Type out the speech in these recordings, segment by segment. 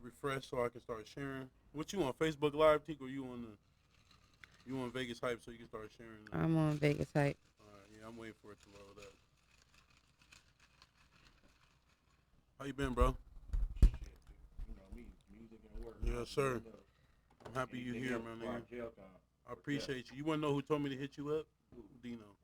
refresh so I can start sharing. What you on Facebook Live, Tika, or you on Vegas Hype so you can start sharing? I'm on Vegas Hype. All right, yeah, I'm waiting for it to load up. How you been, bro? Shit, you know me, music and work. Yes, sir. I'm happy you here, man. I appreciate you. You want to know who told me to hit you up? Dino.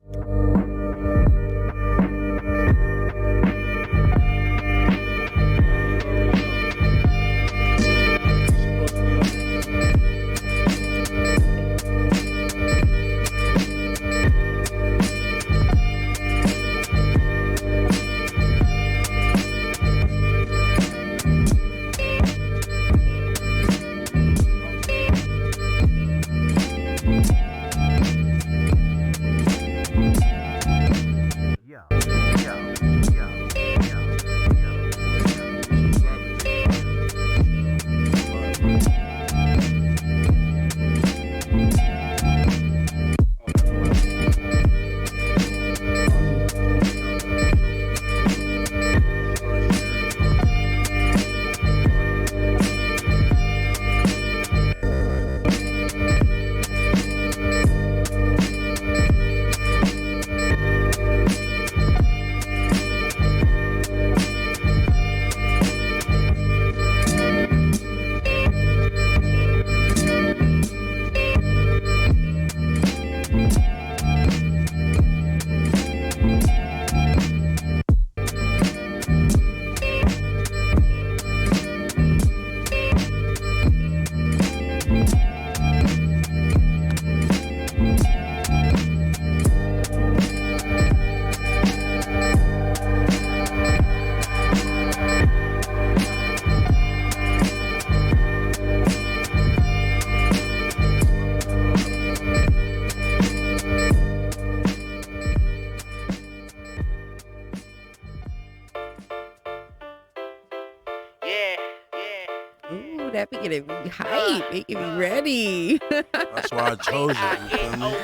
That be getting me hype. It get me ready. That's why I chose it. You feel me?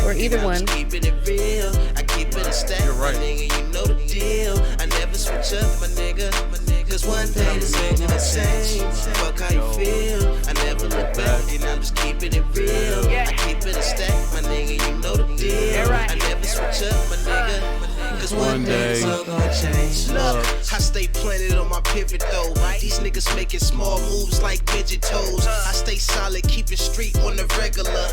Or either one. You're right. I never switch up, my nigga. Cause one day this ain't gonna change. Fuck how you feel. I never look back, and I'm just keeping it real. I keep it a stack, my nigga, you know the deal. I never switch up, my nigga. Cause one day it's all gonna change. Look, I stay planted on my pivot though. These niggas making small moves like midget toes. I stay solid, keep it street on the regular.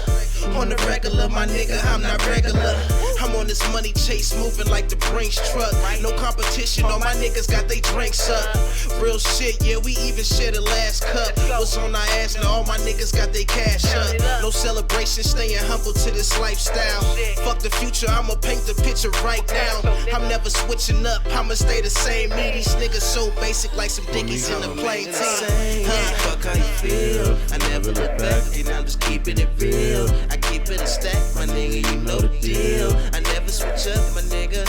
On the regular, my nigga, I'm not regular. I'm on this money chase, moving like the Brinks truck. No competition, all my niggas got they drinks up. Real shit, yeah, we even share the last cup. Was on our ass, now all my niggas got they cash up. No celebration, staying humble to this lifestyle. Fuck the future, I'ma paint the picture right now. I'm never switching up, I'ma stay the same. Me, these niggas so basic like some dickies in a plain team. Fuck how you feel, I never look back, and I'm just keeping it real. I keep it a stack, my nigga, you know the deal. I never switch up, my nigga.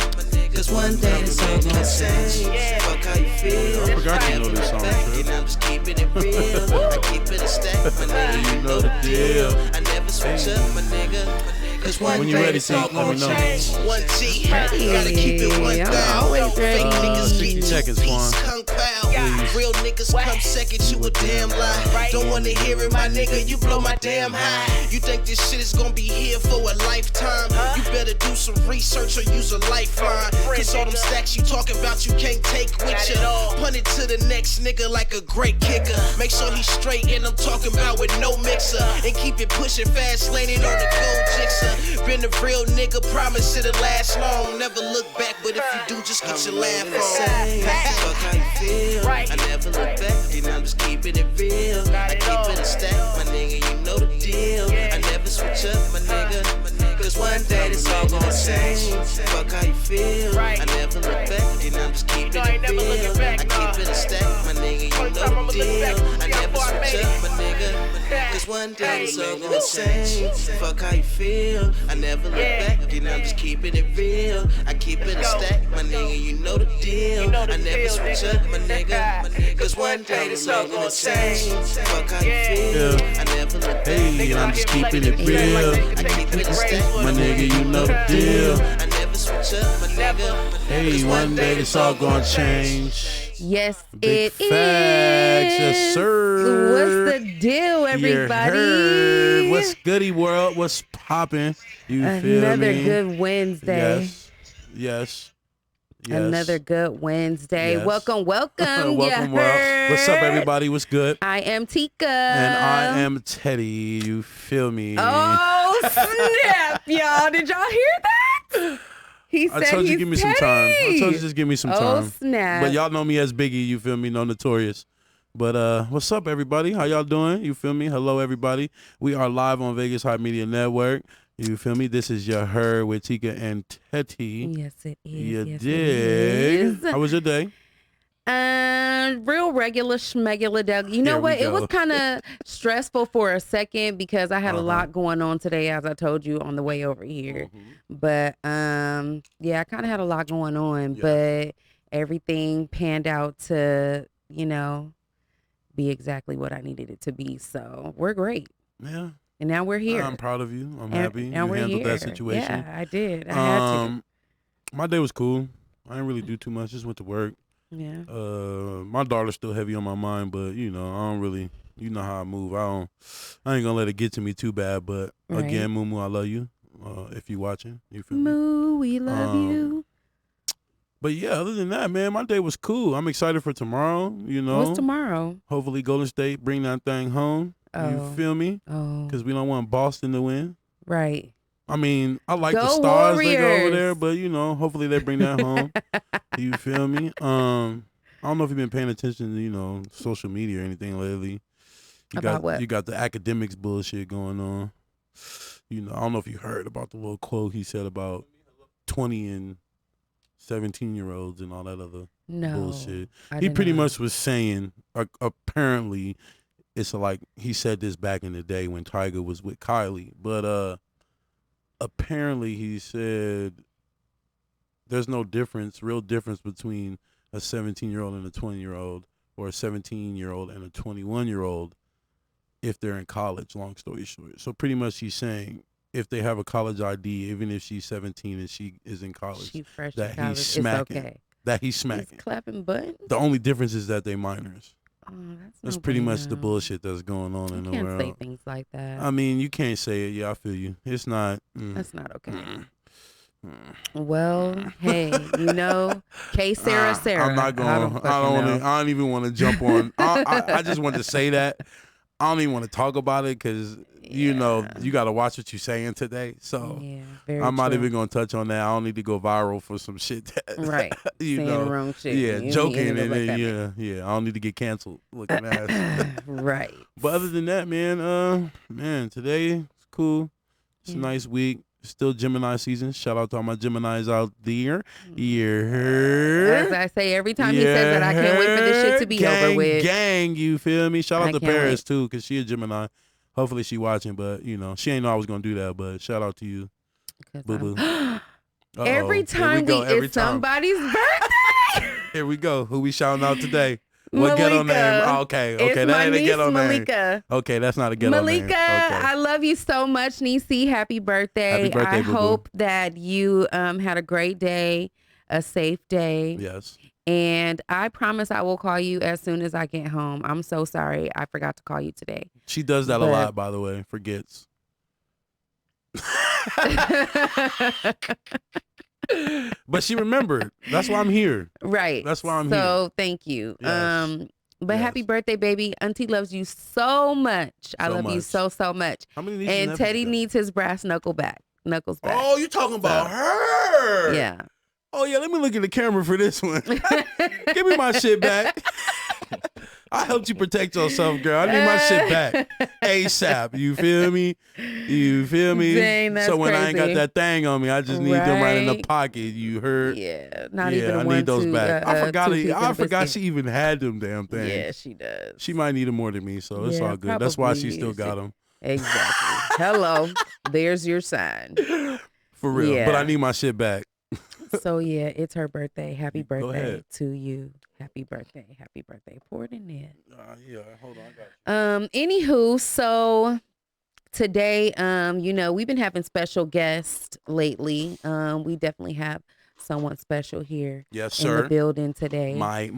Cause one day it's all gonna change. Fuck how you feel. I forgot you know this song, and I'm just keeping it real. I keep it a stack, my nigga, you know the deal. I never switch up, my nigga. Cause when you ready, T, let me know. 1G, gotta keep it 1,000. Always ready. Fake niggas get 60 seconds, Quan. kung pao. Real niggas come second, you a damn lie. Don't wanna hear it, my nigga, you blow my damn high. You think this shit is gonna be here for a lifetime? You better do some research or use a lifeline. Cause all them stacks you talking about you can't take with ya. Punt it to the next nigga like a great kicker. Make sure he's straight and I'm talking about with no mixer. And keep it pushing fast, laning on the gold jixer. Been a real nigga, promise it'll last long. Never look back, but if you do, just get your laugh on. Fuck how you feel. I never look back, and I'm just keeping it real. I keep it a stack, my nigga, you know the deal. I never switch up, my nigga. Cause one day this all gonna change. Fuck how you feel. I never look back, and I'm just keeping it real. I keep it a stack, my nigga, you know the deal. I never switch up, my nigga. Cause one day this all gonna change. Fuck how you feel. I never look back, and I'm just keeping it real. I keep it a stack, my nigga, you know the deal. I never switch up, my nigga. Cause one day this all gonna change. Fuck how you feel. I never look back, and I'm just keeping it real. I keep it a stack, My nigga, you know the deal. I never switch up, my nigga. Hey, one day it's all gonna change. Yes, Big it facts, is. yes, sir. What's the deal, You heard. everybody? What's goody world? What's popping? You feel Another me? good Wednesday. Yes. Another good Wednesday. Yes. Welcome. Welcome, You world. heard? What's up, everybody? What's good? I am Tika. And I am Teddy. You feel me? Oh, snap, y'all. Did y'all hear that? He said I told you he's give me Teddy. some time. I told you just give me some time. Oh, snap. But y'all know me as Biggie, you feel me? No Notorious. But what's up, everybody? How y'all doing? You feel me? Hello, everybody. We are live on Vegas Hype Media Network. You feel me? This is your Her with Tika N Teddy. Yes, it is. You yes, dig? It is. How was your day? Real regular schmegula dog. You know Here we what? It go. was kind of stressful for a second because I had a Uh-huh. lot going on today, as I told you on the way over here. But yeah, I kind of had a lot going on, Yeah. but everything panned out to, be exactly what I needed it to be. So we're great. Yeah. And now we're here. I'm proud of you. I'm And happy now you we're handled here. that situation. Yeah, I did. I had to. My day was cool. I didn't really do too much. Just went to work. Yeah. My daughter's still heavy on my mind, but I don't really. You know how I move. I ain't gonna let it get to me too bad. But Right. again, Moo, I love you. If you watching, you feel me? Moo, we love you. But yeah, other than that, man, my day was cool. I'm excited for tomorrow. What's tomorrow? Hopefully, Golden State bring that thing home. Oh. You feel me? Oh, Because we don't want Boston to win. right. I mean, I like Go the stars they go over Warriors. there, but hopefully they bring that home. You feel me? I don't know if you've been paying attention to, social media or anything lately. About what? You got the academics bullshit going on. I don't know if you heard about the little quote he said about 20 and 17-year-olds and all that other bullshit. He pretty much was saying, apparently, it's like he said this back in the day when Tiger was with Kylie, but apparently he said there's no real difference between a 17-year-old and a 20-year-old or a 17-year-old and a 21-year-old if they're in college, long story short. So pretty much he's saying if they have a college ID, even if she's 17 and she is in college, She fresh that to college. he's smacking. It's okay. That he's He's smacking. clapping buttons. The only difference is that they minors. Oh, That's no pretty much the bueno. bullshit that's going on You in the can't world. say things like that. I mean, you can't say it. Yeah, I feel you. It's not. That's not okay. Mm. Well, hey, K Sarah. I'm not going. I don't even want to jump on. I just wanted to say that. I don't even want to talk about it because you got to watch what you're saying today. So Yeah, very I'm not true. even going to touch on that. I don't need to go viral for some shit that Right. you Saying know. the wrong shit. Yeah, You joking ain't and gonna then, look at yeah. I don't need to get canceled looking ass. Right. But other than that, man, today it's cool. It's a nice week. Still Gemini season. Shout out to all my Geminis out there. As I say every time he says that, I can't wait for this shit to be over with. Gang, you feel me? Shout I out to can't Paris wait. too, because she a Gemini. Hopefully she watching, but she ain't know I was gonna do that. But shout out to you, 'Cause boo boo. every time it's somebody's birthday. Here we go. Who we shouting out today? What ghetto name? Malika. Oh, okay, It's that my ain't a niece, ghetto name. Malika. Okay, that's not a ghetto name. Malika, Okay. I love you so much, Niecy. Happy birthday. Happy birthday, I boo-boo. hope that you had a great day, a safe day. Yes. And I promise I will call you as soon as I get home. I'm so sorry I forgot to call you today. She does that a But- lot, by the way. Forgets. But she remembered. That's why I'm here. Right. That's why I'm So thank you. Yes. But Yes. happy birthday, baby. Auntie loves you so much. I So love you much. so, so much. How many nieces And nephews Teddy you got? needs his brass knuckles back. Oh, you talking about her? Yeah. Oh yeah, let me look at the camera for this one. Give me my shit back. I helped you protect yourself, girl. I need my shit back ASAP. You feel me? You feel me? Dang, that's so when I ain't got crazy. that thing on me, I just need them right in the Right. pocket. You heard? Yeah. Not yeah, even I one, need those two, back. I forgot. two-piece I and forgot biscuit. she even had them damn things. Yeah, she does. She might need them more than me, so it's Yeah, all good. That's why she probably still is. got them Exactly. Hello. There's your sign. for real. Yeah. But I need my shit back. So yeah, it's her birthday. Happy Go birthday ahead. to you. Happy birthday. Happy birthday. Pour it in there. Yeah, hold on. I got you. Anywho, so today, we've been having special guests lately. We definitely have someone special here Yes, in the sir. building today. My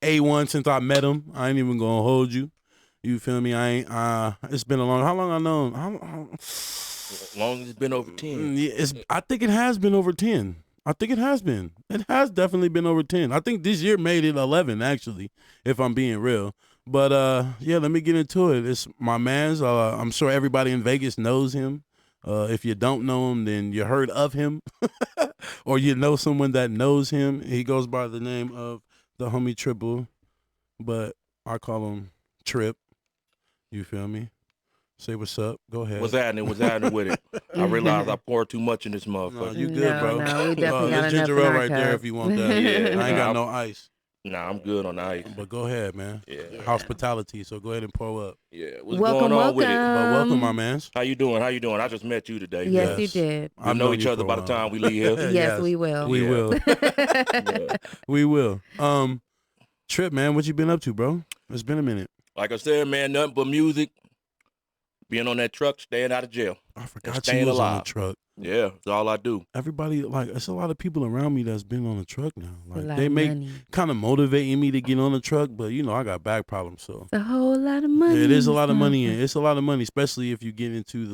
A1 since I met him. I ain't even gonna hold you. You feel me? I ain't. It's been a long. How long I known? As long as it's been over 10. Yeah, I think it has been over 10. I think it has been. It has definitely been over 10. I think this year made it 11, actually, if I'm being real. But yeah, let me get into it. It's my man's. I'm sure everybody in Vegas knows him. If you don't know him, then you heard of him, or you know someone that knows him. He goes by the name of the homie Triple, but I call him Trip. You feel me? Say what's up. Go ahead. What's happening? What's happening with it? I realized I poured too much in this motherfucker. No, you good, bro. No, we definitely got there's enough ginger in ale our right there cup. if you want that. Yeah, I ain't got no ice. Nah, I'm good on the ice. But go ahead, man. Yeah. Hospitality, so go ahead and pour up. Yeah. What's Welcome, going on with it? But welcome, my mans. How you doing? How you doing? I just met you today. Yes, you did. We'll know each other by the time we leave here. Yes, we will. We Yeah. will. Yeah. We will. Trip, man, what you been up to, bro? It's been a minute. Like I said, man, nothing but music. Being on that truck, staying out of jail. I forgot staying you was on the alive. truck. Yeah, that's all I do. Everybody, like, it's a lot of people around me that's been on the truck now. It's a Like, lot they of make money. kind of motivating me to get on the truck, but you know, I got back problems, so. It's a whole lot of money. It is a lot of money. It's a lot of money, especially if you get into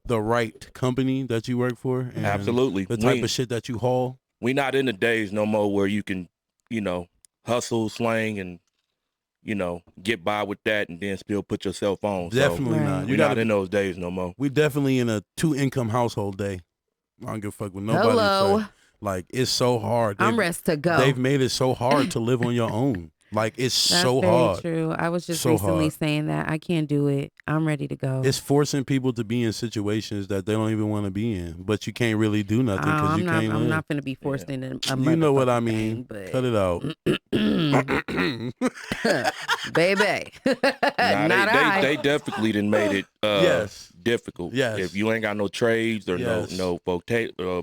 the right company that you work for. And Absolutely. the type of shit that you haul. We not in the days no more where you can, hustle, slang, and, get by with that and then still put yourself on. Definitely Right. not. We're not in those days no more. We definitely in a 2-income household day. I don't give a fuck with nobody. Hello. Say. Like, it's so hard. I'm rest to go. They've made it so hard to live on your own. Like, it's That's so very hard. true. I was just So recently hard. saying that I can't do it. I'm ready to go. It's forcing people to be in situations that they don't even want to be in, but you can't really do nothing because you can't I'm live. not going to be forced into a You know what I motherfucking mean. thing, but Cut it out. baby. Nah, Not I. they definitely done made it Yes. difficult. Yes. If you ain't got no trades or Yes. no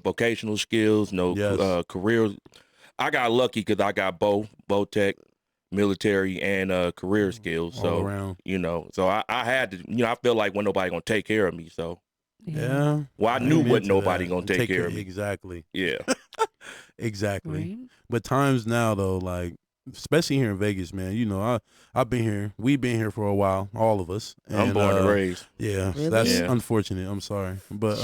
vocational skills, no Yes. careers. I got lucky because I got both tech, military, and career skills. All So around. so I had to. I feel like when nobody gonna take care of me. So Yeah. I knew I'm what into nobody that. gonna take care of me. Exactly. Yeah. Exactly. Right? But times now though, like especially here in Vegas, man. You know, I've been here. We've been here for a while, all of us. And, I'm born and raised. Yeah, Really? that's Yeah. unfortunate. I'm sorry, but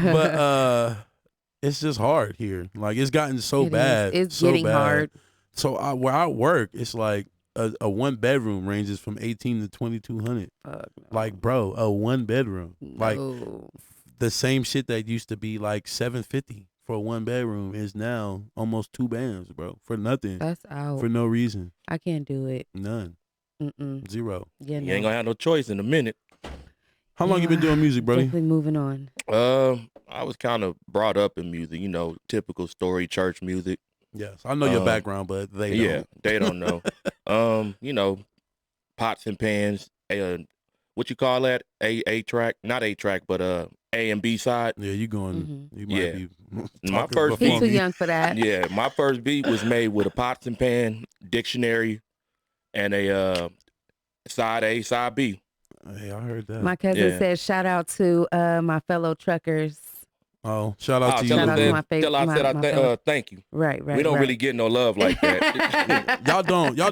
but it's just hard here. Like it's gotten so It is. bad. It's so getting bad. hard. So where I work, it's like a 1-bedroom ranges from 18 to 2,200. Fuck no. Like, bro, a 1-bedroom. Like No. the same shit that used to be like $750 for a 1-bedroom is now almost 2 bands, bro, for nothing, That's out. for no reason, I can't do it. none, Mm-mm. zero. Yeah, You no. ain't gonna have no choice in a minute. How long you been doing music, buddy? Definitely moving on. I was kind of brought up in music, typical story church music. Yes, I know your background, but they don't. Yeah, they don't know. Pots and pans. What you call that? A track, not A track, but A and B side. Yeah, you going? You might Yeah. be. My talking first before He's too me. young for that. Yeah, my first beat was made with a pots and pan dictionary and a side A, side B. Hey, I heard that. My cousin Yeah. said, shout out to my fellow truckers. Oh, shout out to you. Tell Shout her out to that- my fa- tell her I my- said my fellow- thank you. Right. We don't really get no love like that. Y'all don't. Y'all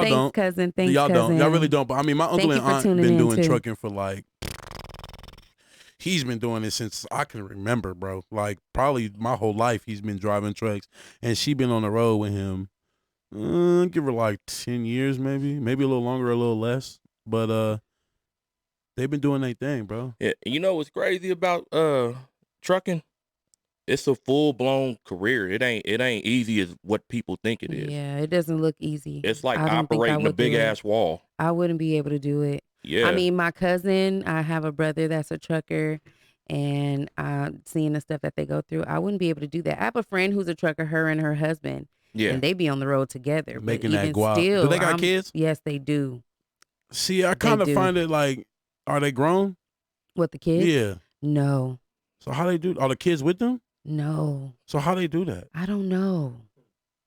Thanks, don't. cousin. Thanks, Y'all cousin. don't. Y'all really don't. But I mean, my uncle Thank and you for aunt tuning been in, doing too. trucking for like. He's been doing it since I can remember, bro. Like probably my whole life, he's been driving trucks, and she been on the road with him. Give her like 10 years, maybe a little longer, a little less. But they've been doing their thing, bro. Yeah, you know what's crazy about trucking? It's a full blown career. It ain't easy as what people think it is. Yeah, it doesn't look easy. It's like I don't think I operating a would do big it. ass wall. I wouldn't be able to do it. Yeah. I mean, my cousin, I have a brother that's a trucker, and seeing the stuff that they go through, I wouldn't be able to do that. I have a friend who's a trucker, her and her husband, yeah. and they be on the road together. But Making that even guap. still, Do they got kids? Yes, they do. See, I kind of do. find it like, are they grown? What, the kids? Yeah. No. So how they do? Are the kids with them? No. So how they do that? I don't know.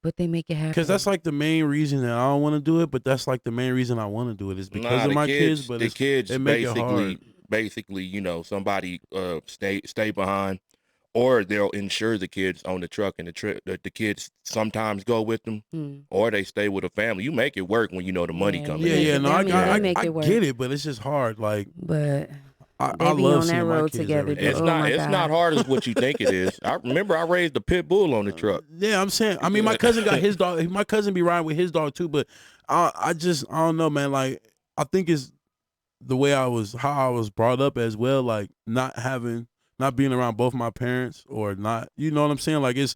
But they make it happen. Because that's like the main reason that I don't want to do it, but that's like the main reason I want to do it is because Nah, of the my kids. But the kids they make it basically hard. basically, you know, somebody stay behind, or they'll insure the kids on the truck, and the kids sometimes go with them, or they stay with a family. You make it work when you know the money coming in. Yeah, no, I work. get it, but it's just hard. Like, but I be love on that seeing my road kids together. every day. It's not hard as what you think it is. I remember I raised a pit bull on the truck. Yeah, I'm saying. I mean, my cousin got his dog. My cousin be riding with his dog too. But I don't know, man. Like, I think it's the way how I was brought up as well. Like, not being around both my parents, or not. You know what I'm saying? Like, I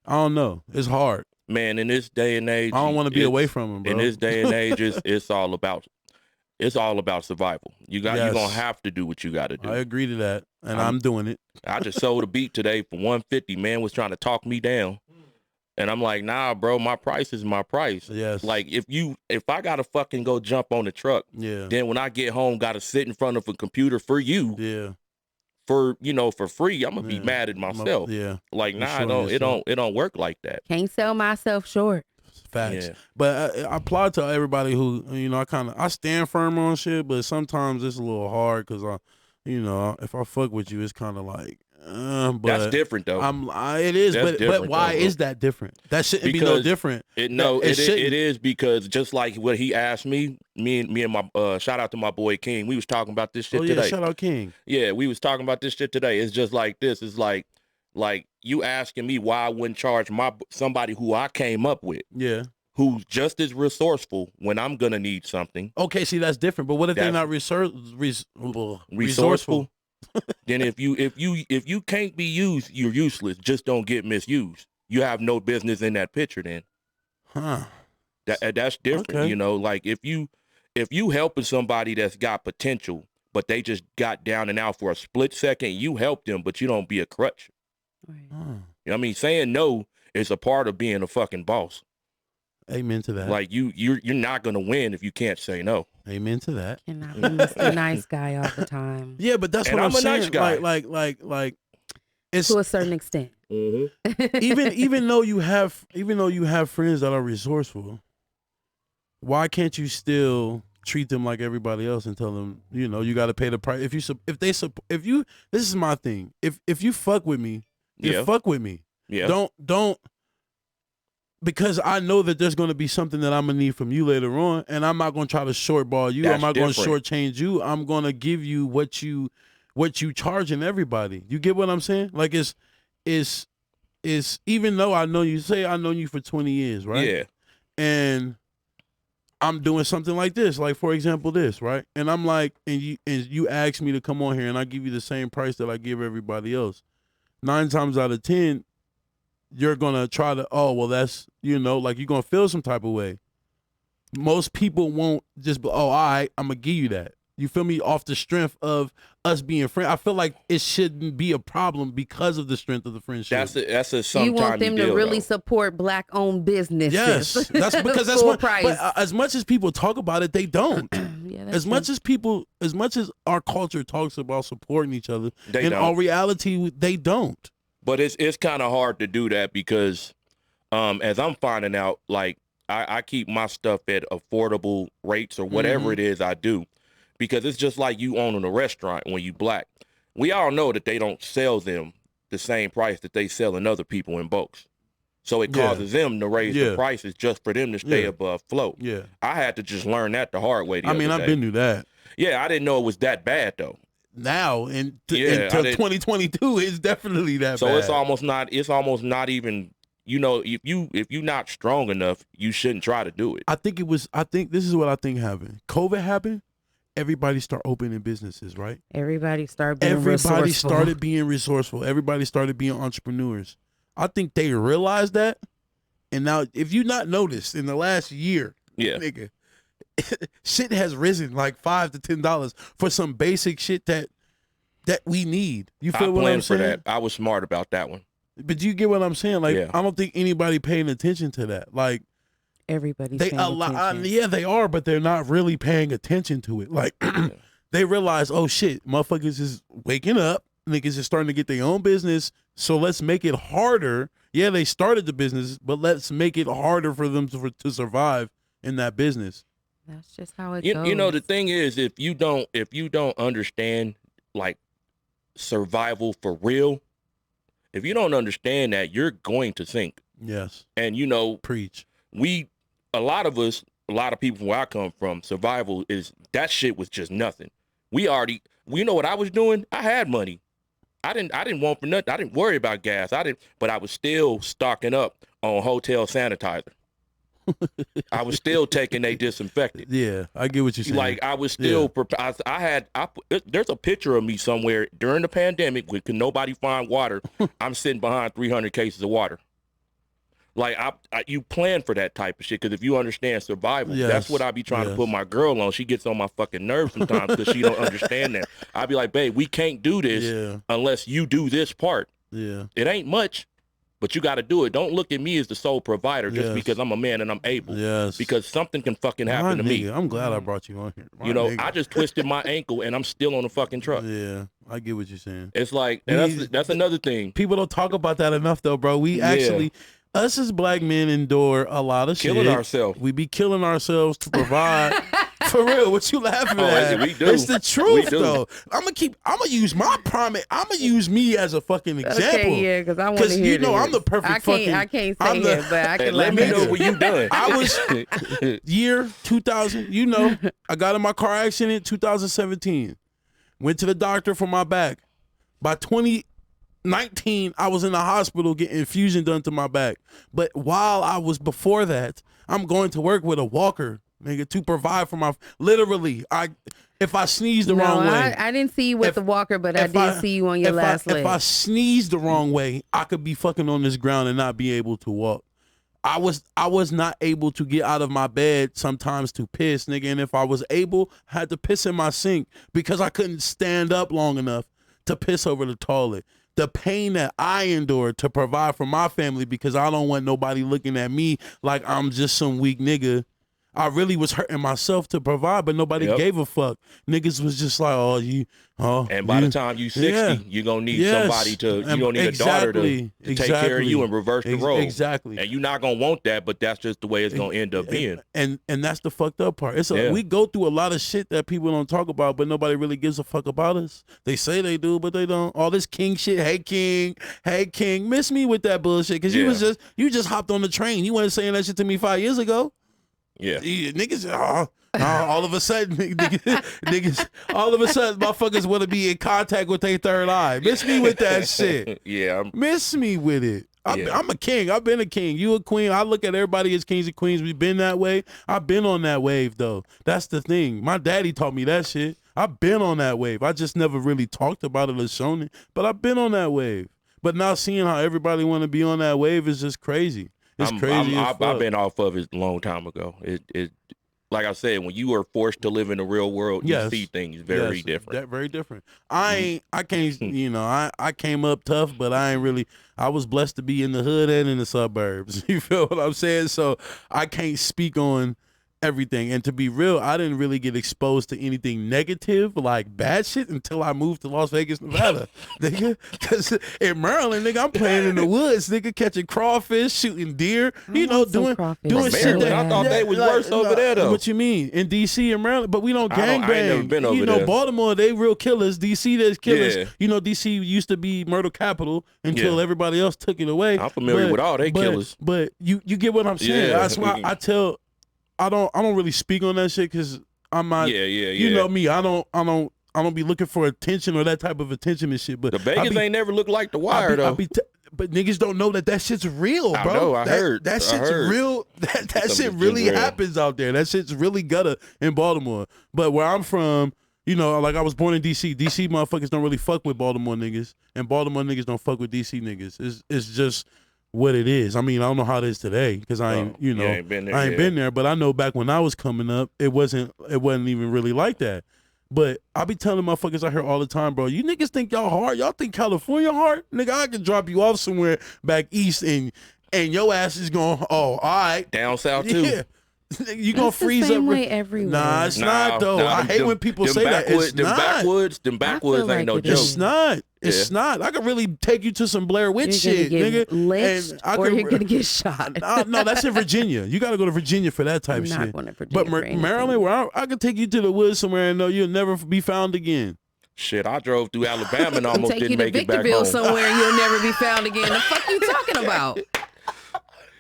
don't know. It's hard. Man, in this day and age, I don't want to be away from them, bro. In this day and age, it's all about survival. You're gonna have to do what you got to do. I agree to that, and I'm doing it. I just sold a beat today for $150. Man was trying to talk me down, and I'm like, nah, bro, my price is my price. Yes. Like, if I gotta fucking go jump on the truck, then when I get home, gotta sit in front of a computer for you, for free, I'm gonna be mad at myself. Like, nah, it don't work like that. Can't sell myself short. Facts. Yeah. But I applaud to everybody who, I stand firm on shit, but sometimes it's a little hard because if I fuck with you, it's kind of like, but that's different though. It is, but why is that different? That shouldn't be no different. It is because just like what he asked me and my shout out to my boy King. We was talking about this shit today. Shout out King. Yeah, we was talking about this shit today. It's just like this. It's like you asking me why I wouldn't charge somebody who I came up with. Yeah. Who's just as resourceful when I'm gonna need something. Okay, see, that's different. But what if they're not resourceful? Then if you can't be used, you're useless. Just don't get misused. You have no business in that picture then. Huh. That's different. Okay. Like if you helping somebody that's got potential, but they just got down and out for a split second, you help them, but you don't be a crutch. Right. Huh. You know what I mean? Saying no is a part of being a fucking boss. Amen to that. Like you're not gonna win if you can't say no. Amen to that. Cannot be Mr. Nice Guy all the time. Yeah, but that's what I'm saying. Nice guy. Like it's to a certain extent. Mm-hmm. even though you have friends that are resourceful, why can't you still treat them like everybody else and tell them, you got to pay the price? This is my thing. If you fuck with me, fuck with me. Yeah. Don't. Because I know that there's going to be something that I'm going to need from you later on, and I'm not going to try to shortball you. I'm not going to shortchange you. I'm going to give you what you charging everybody. You get what I'm saying? Like it's even though I know you, say I know you for 20 years, right? Yeah. And I'm doing something like this, like for example this, right? And I'm like, and you ask me to come on here, and I give you the same price that I give everybody else. 9 times out of 10. You're going to try to, that's, like you're going to feel some type of way. Most people won't just be, all right, I'm going to give you that. You feel me? Off the strength of us being friends. I feel like it shouldn't be a problem because of the strength of the friendship. That's a sometime you want them to really support Black-owned businesses. Yes, that's because that's what. But as much as people talk about it, they don't. As much as our culture talks about supporting each other, in all reality, they don't. But it's kind of hard to do that because, as I'm finding out, like I keep my stuff at affordable rates or whatever it is I do, because it's just like you owning a restaurant when you Black. We all know that they don't sell them the same price that they selling other people in bulks, so it causes them to raise the prices just for them to stay above float. Yeah, I had to just learn that the hard way. I've been through that. Yeah, I didn't know it was that bad though. Now until 2022 is definitely that so bad. It's almost not even, if you're not strong enough, you shouldn't try to do it. I think this is what I think happened. COVID happened, everybody start opening businesses, right? Everybody started being resourceful. Everybody started being entrepreneurs. I think they realized that, and now if you not noticed in the last year, nigga, shit has risen like $5 to $10 for some basic shit that we need. You feel what I'm saying? For that. I was smart about that one. But you get what I'm saying? Like I don't think anybody paying attention to that. Like everybody's paying attention. Yeah, they are, but they're not really paying attention to it. Like they realize, oh shit, motherfuckers is waking up. Niggas is starting to get their own business. So let's make it harder. Yeah, they started the business, but let's make it harder for them to survive in that business. That's just how it goes. The thing is, if you don't understand like survival for real, if you don't understand that, you're going to sink. Yes. And preach. A lot of people from where I come from, survival is, that shit was just nothing. You know what I was doing? I had money. I didn't want for nothing. I didn't worry about gas. But I was still stocking up on hotel sanitizer. I was still taking a disinfectant. Yeah, I get what you're saying. Like I was still, there's a picture of me somewhere during the pandemic when could nobody find water. I'm sitting behind 300 cases of water. Like you plan for that type of shit, because if you understand survival, that's what I be trying to put my girl on. She gets on my fucking nerves sometimes because she don't understand that. I be like, babe, we can't do this unless you do this part. Yeah, it ain't much, but you got to do it. Don't look at me as the sole provider just because I'm a man and I'm able. Yes. Because something can fucking happen to me. I'm glad I brought you on here. I just twisted my ankle and I'm still on the fucking truck. Yeah, I get what you're saying. It's like, and that's another thing. People don't talk about that enough, though, bro. We actually, us as black men endure a lot of shit. Killing ourselves. We be killing ourselves to provide. For real, what you laughing at? We do. It's the truth, though. I'm gonna use my promise. I'm gonna use me as a fucking example. Okay, yeah, because I want to hear this. I'm the perfect I can't say it, but I can let me know what you done. I was year 2000. I got in my car accident 2017. Went to the doctor for my back. By 2019, I was in the hospital getting infusion done to my back. But while I was before that, I'm going to work with a walker. Nigga, to provide for my, literally, if I sneeze the wrong way. I didn't see you with the walker, but I did see you on your last leg. If I sneeze the wrong way, I could be fucking on this ground and not be able to walk. I was not able to get out of my bed sometimes to piss, nigga. And if I was able, I had to piss in my sink because I couldn't stand up long enough to piss over the toilet. The pain that I endured to provide for my family because I don't want nobody looking at me like I'm just some weak nigga. I really was hurting myself to provide, but nobody gave a fuck. Niggas was just like, and by the time you 60, you're going to need somebody you're going to need a daughter to take care of you and reverse the role. Exactly. And you're not going to want that, but that's just the way it's going to end up being. And that's the fucked up part. We go through a lot of shit that people don't talk about, but nobody really gives a fuck about us. They say they do, but they don't. All this king shit, hey king, miss me with that bullshit, because you just hopped on the train. You weren't saying that shit to me 5 years ago. Yeah, niggas. All of a sudden, niggas. All of a sudden, motherfuckers want to be in contact with their third eye. Miss me with that shit. Miss me with it. I'm a king. I've been a king. You a queen. I look at everybody as kings and queens. We've been that way. I've been on that wave, though. That's the thing. My daddy taught me that shit. I've been on that wave. I just never really talked about it or shown it, but I've been on that wave. But now seeing how everybody want to be on that wave is just crazy. It's crazy. I've been off of it a long time ago. It like I said, when you are forced to live in the real world, you see things very different. Very different. I can't, I came up tough, but I was blessed to be in the hood and in the suburbs. You feel what I'm saying? So I can't speak on everything. And to be real, I didn't really get exposed to anything negative, like bad shit, until I moved to Las Vegas, Nevada. Nigga, because in Maryland, nigga, I'm playing in the woods, nigga, catching crawfish, shooting deer, doing shit. I thought they was worse over there, though. What you mean? In D.C. and Maryland, but we don't gangbang. I ain't never been over there. Baltimore, they real killers. D.C., there's killers. Yeah. D.C. used to be murder capital until everybody else took it away. I'm familiar with all they killers. But you get what I'm saying. That's why I tell. I don't really speak on that shit because I'm not. You know me. I don't be looking for attention or that type of attention and shit. But the Vegas ain't never looked like The Wire though. But niggas don't know that shit's real, bro. I know. I heard that shit's real. That shit really happens out there. That shit's really gutter in Baltimore. But where I'm from, like I was born in D.C. D.C. motherfuckers don't really fuck with Baltimore niggas, and Baltimore niggas don't fuck with D.C. niggas. It's just what it is. I mean, I don't know how it is today because I ain't been there, but I know back when I was coming up, it wasn't even really like that. But I be telling motherfuckers out here all the time, bro, you niggas think y'all hard? Y'all think California hard? Nigga, I can drop you off somewhere back east and your ass is going, all right. Down south too. Yeah. You gonna freeze the same up way everywhere. Nah, it's not though. I hate when people say that. It's not. Them backwoods ain't no joke. It's not. It's not. I could really take you to some Blair Witch shit, nigga. Lynched, or you're gonna get shot. No, that's in Virginia. You got to go to Virginia for that type of shit. Going to Virginia but Maryland, where I could take you to the woods somewhere and know you'll never be found again. Shit, I drove through Alabama and almost didn't make it back home. Take you to Victorville somewhere and you'll never be found again. The fuck you talking about?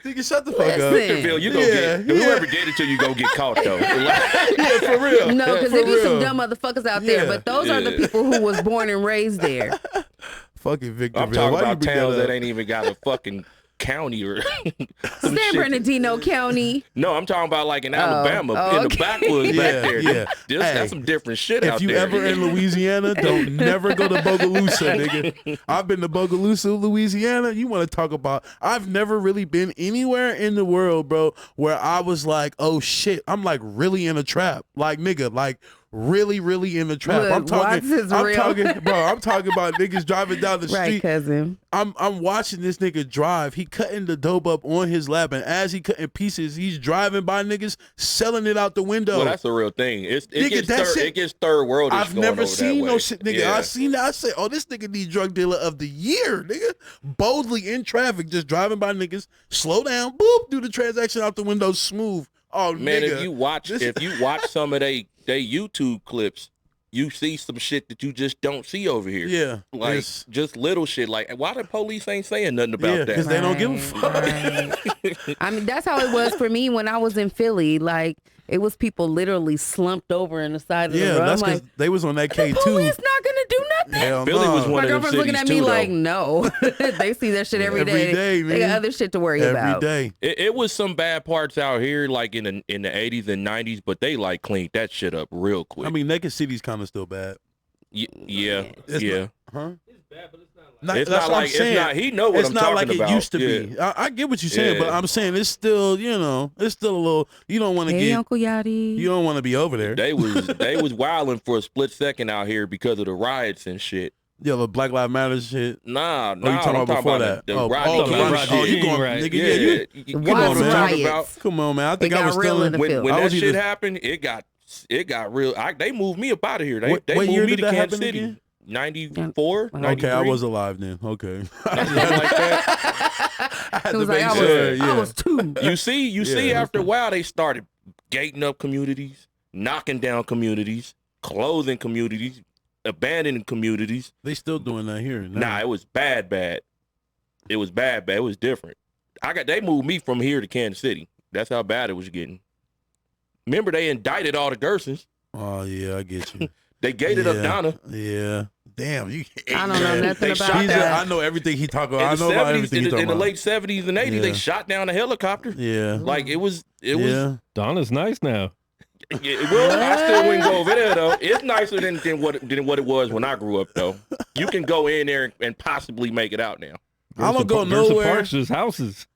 Nigga, shut the fuck up. Victorville, you gonna get whoever did it to you gonna get caught though. Yeah, for real. No, because there be some dumb motherfuckers out there, but those are the people who was born and raised there. Fucking Victorville. I'm talking about towns that ain't even got a fucking county or San Bernardino County. No, I'm talking about like in Alabama, in the backwoods back there. Yeah. That's some different shit out there. If you ever in Louisiana, don't never go to Bogalusa, nigga. I've been to Bogalusa, Louisiana. You want to talk about, I've never really been anywhere in the world, bro, where I was like, oh shit, I'm like really in a trap. Like, nigga, like really in the trap. Look, I'm talking about niggas driving down the street. Right, cousin. I'm watching this nigga drive. He cutting the dope up on his lap, and as he cutting pieces, he's driving by niggas selling it out the window. Well, that's a real thing. It gets third world. I've never seen no shit, nigga. I seen that. I say, oh, this nigga need drug dealer of the year, nigga. Boldly in traffic, just driving by niggas, slow down, boop, do the transaction out the window, smooth. Oh man, nigga. if you watch some of they YouTube clips, you see some shit that you just don't see over here. Yeah. Like just little shit. Like, why the police ain't saying nothing about that? Because they don't give a fuck. Right. I mean, that's how it was for me when I was in Philly. Like, it was people literally slumped over in the side of the road. Yeah, that's because they was on that K2. The police not gonna do nothing. Hell Philly was one My of them girlfriend's looking at me too, like, though. no. They see that shit every day. They got other shit to worry about. Every day. It was some bad parts out here, like in the 80s and 90s, but they like cleaned that shit up real quick. I mean, Naked City's kind of still bad. Yeah. Huh? It's bad, but it's not like It's not like it's not. He know what I'm talking about. It's not like it used to be. I get what you're saying, but I'm saying it's still, it's still a little. You don't want to Hey, Uncle Yachty. You don't want to be over there. They was wilding for a split second out here because of the riots and shit. Yeah, the Black Lives Matter shit. Nah. You talking about before that? The Rodney King shit. Oh, you going right. nigga? Yeah, Come on, man. Riots. Come on, man. I think I was real in still the when that shit happened. It got real. They moved me up out of here. They what moved year me did to that Kansas happen City. again? 94, Okay, I was alive then. Okay. Something like that. I had It was to make like, sure. I was two. You see, after a while, they started gating up communities, knocking down communities, closing communities, abandoning communities. They still doing that here. Nah, it was bad. It was bad. It was different. They moved me from here to Kansas City. That's how bad it was getting. Remember, they indicted all the Gersons. Oh yeah, I get you. They gated up Donna. Yeah. Damn, you. I don't know nothing about I that. know everything he talking about. In I know about everything he talking in the about. late 70s and 80s, they shot down a helicopter. Yeah. Like it was. Donna's nice now. Well, I still wouldn't go over there though. It's nicer than what it was when I grew up though. You can go in there and possibly make it out now. I don't go nowhere. Parks, just houses.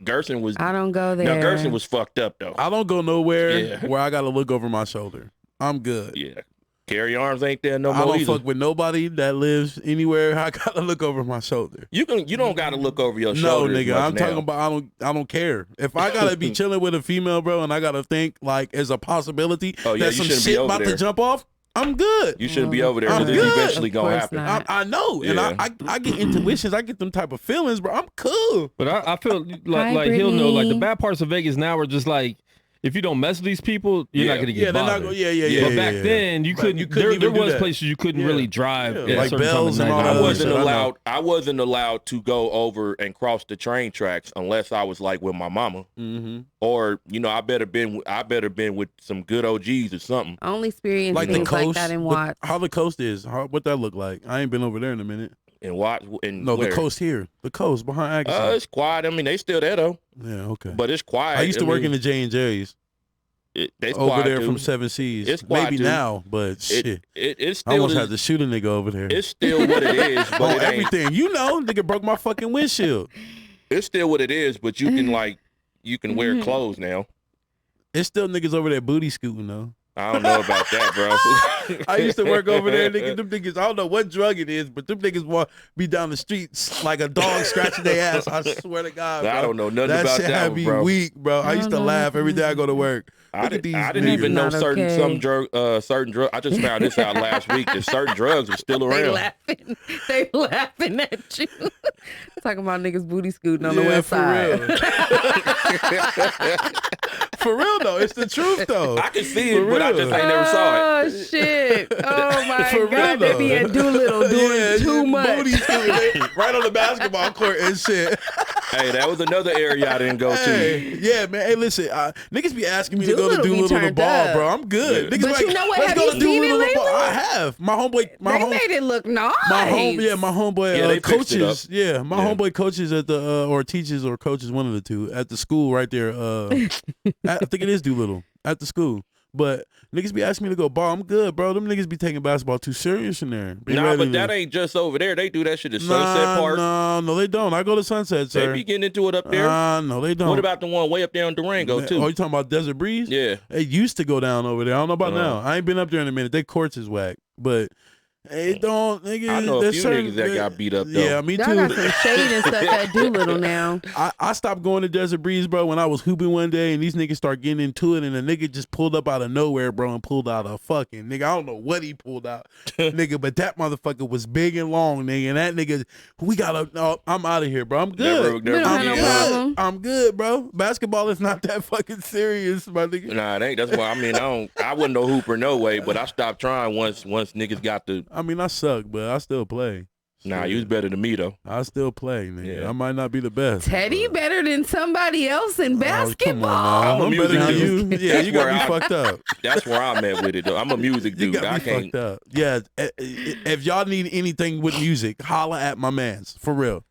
Gerson was. I don't go there. No, Gerson was fucked up though. I don't go nowhere where I got to look over my shoulder. I'm good. Yeah. Carry arms ain't there no more. I don't either. fuck with nobody that lives anywhere. I gotta look over my shoulder. You don't gotta look over your shoulder. No, nigga. I'm talking about I don't care. If I gotta be chilling with a female, bro, and I gotta think like as a possibility that some shit about to jump off, I'm good. You shouldn't be over there because it's eventually gonna happen. I know, and I get intuitions. I get them type of feelings, bro. I'm cool. But I feel like he'll know. Like the bad parts of Vegas now are just like, if you don't mess with these people, you're not gonna get bothered. But back then, you couldn't. There was places you couldn't really drive, like Bells and all that. I wasn't allowed to go over and cross the train tracks unless I was like with my mama, or I better been with some good OGs or something. I only experienced like things the coast, like that in Watts. How the coast is? What that look like? I ain't been over there in a minute. And what? The coast here. The coast behind Agassiz. It's quiet. I mean, they still there though. Yeah, okay. But it's quiet. I used to work in the J&J's. Over there from 7 Seas. It's quiet maybe now, but shit. It's still I almost had to shoot a nigga over there. It's still what it is, but it everything. Nigga broke my fucking windshield. It's still what it is, but you can wear clothes now. It's still niggas over there booty scooting though. I don't know about that, bro. I used to work over there, nigga. Them niggas, I don't know what drug it is, but them niggas want be down the streets like a dog scratching their ass. I swear to God, bro. I don't know nothing about that. That shit had me weak, bro. I used to laugh every day I go to work. I didn't even know certain drugs. I just found this out last week that certain drugs are still around. They laughing at you. Talking about niggas booty scooting on the west side. For real though, it's the truth though. I can see it, but I just ain't never saw it. Oh shit! Oh my God, they be at Doolittle doing too much. Right on the basketball court and shit. Hey, that was another area I didn't go to. Yeah, man. Hey, listen, niggas be asking me to go to Doolittle the ball, bro. I'm good. But niggas you know what? Have you seen it lately? I have. My homeboy. They made it look nice. My homeboy coaches. Yeah, my homeboy coaches at the or teaches or coaches, one of the two, at the school right there. I think it is Doolittle at the school. But niggas be asking me to go ball. I'm good, bro. Them niggas be taking basketball too serious in there. But that ain't just over there. They do that shit at Sunset Park. No, they don't. I go to Sunset, sir. They be getting into it up there. No, they don't. What about the one way up there in Durango, too? Oh, you talking about Desert Breeze? Yeah. It used to go down over there. I don't know about now. I ain't been up there in a minute. They courts is whack. But it don't, nigga. I know a few niggas that got beat up, though. Yeah, me too. Y'all got some shade and stuff at Doolittle now. I stopped going to Desert Breeze, bro, when I was hooping one day, and these niggas start getting into it, and a nigga just pulled up out of nowhere, bro, and pulled out a fucking nigga. I don't know what he pulled out, nigga, but that motherfucker was big and long, nigga, and that nigga, I'm out of here, bro. I'm good. I'm good, bro. Basketball is not that fucking serious, my nigga. Nah, it ain't. That's why, I wasn't no hooper no way, but I stopped trying once niggas got the... I suck, but I still play. Nah, you was better than me, though. I still play, nigga. Yeah. I might not be the best. Teddy better than somebody else in basketball. Come on, I'm better than you. Yeah, you got me fucked up. That's where I'm at with it, though. I'm a music dude. You got me fucked up. Yeah, if y'all need anything with music, holla at my mans. For real.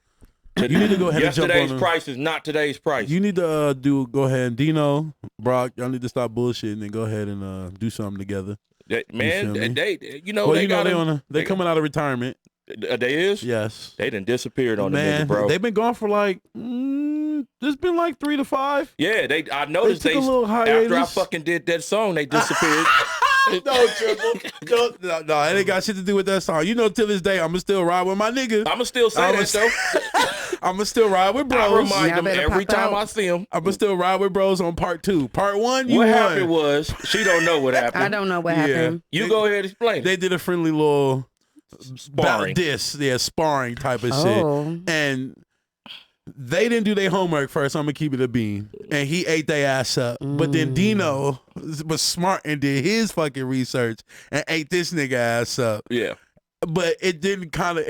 You need to go ahead and jump on Yesterday's price is not today's price. You need to go ahead and Dino, Brock, y'all need to stop bullshitting and go ahead and do something together. They coming out of retirement. They is? Yes. They done disappeared on the nigga, bro. They've been gone for there's been 3 to 5. Yeah, I noticed they took a little hiatus. After I fucking did that song, they disappeared. No, Triple. No, it ain't got shit to do with that song. You know, till this day, I'ma still ride with my nigga. I'ma still say that, though. I'ma still ride with bros. I remind them every time I see them. I'ma still ride with bros on part 2. Part 1, what happened was, she don't know what happened. I don't know what happened. You go ahead and explain. They did a friendly little sparring. Sparring type of shit. And they didn't do their homework first. I'm gonna keep it a bean. And he ate their ass up. But then Dino was smart and did his fucking research and ate this nigga ass up. Yeah. But it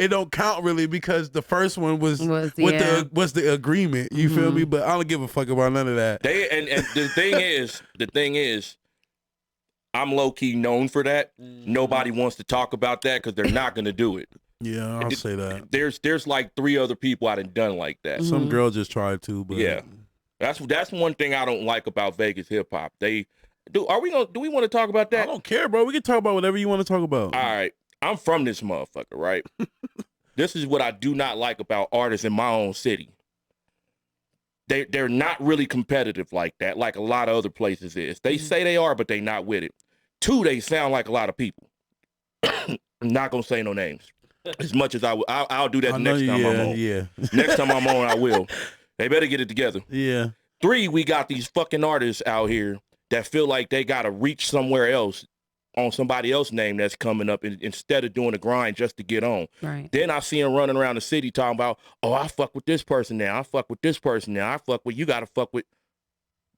don't count really because the first one was the agreement. You feel me? But I don't give a fuck about none of that. And the thing is, I'm low key known for that. Nobody wants to talk about that because they're not gonna do it. Yeah, I'll say that. There's like 3 other people I done like that. Some girl just tried to, but yeah, that's one thing I don't like about Vegas hip hop. Do we want to talk about that? I don't care, bro. We can talk about whatever you want to talk about. All right, I'm from this motherfucker, right? This is what I do not like about artists in my own city. They're not really competitive like that, like a lot of other places is. They say they are, but they not with it. 2, they sound like a lot of people. I'm not gonna say no names. As much as I'll do that next time I'm on. Yeah. Next time I'm on, I will. They better get it together. Yeah. 3, we got these fucking artists out here that feel like they gotta reach somewhere else on somebody else's name that's coming up instead of doing the grind just to get on. Right. Then I see them running around the city talking about, oh, I fuck with this person now. I fuck with this person now. I fuck with, you gotta fuck with.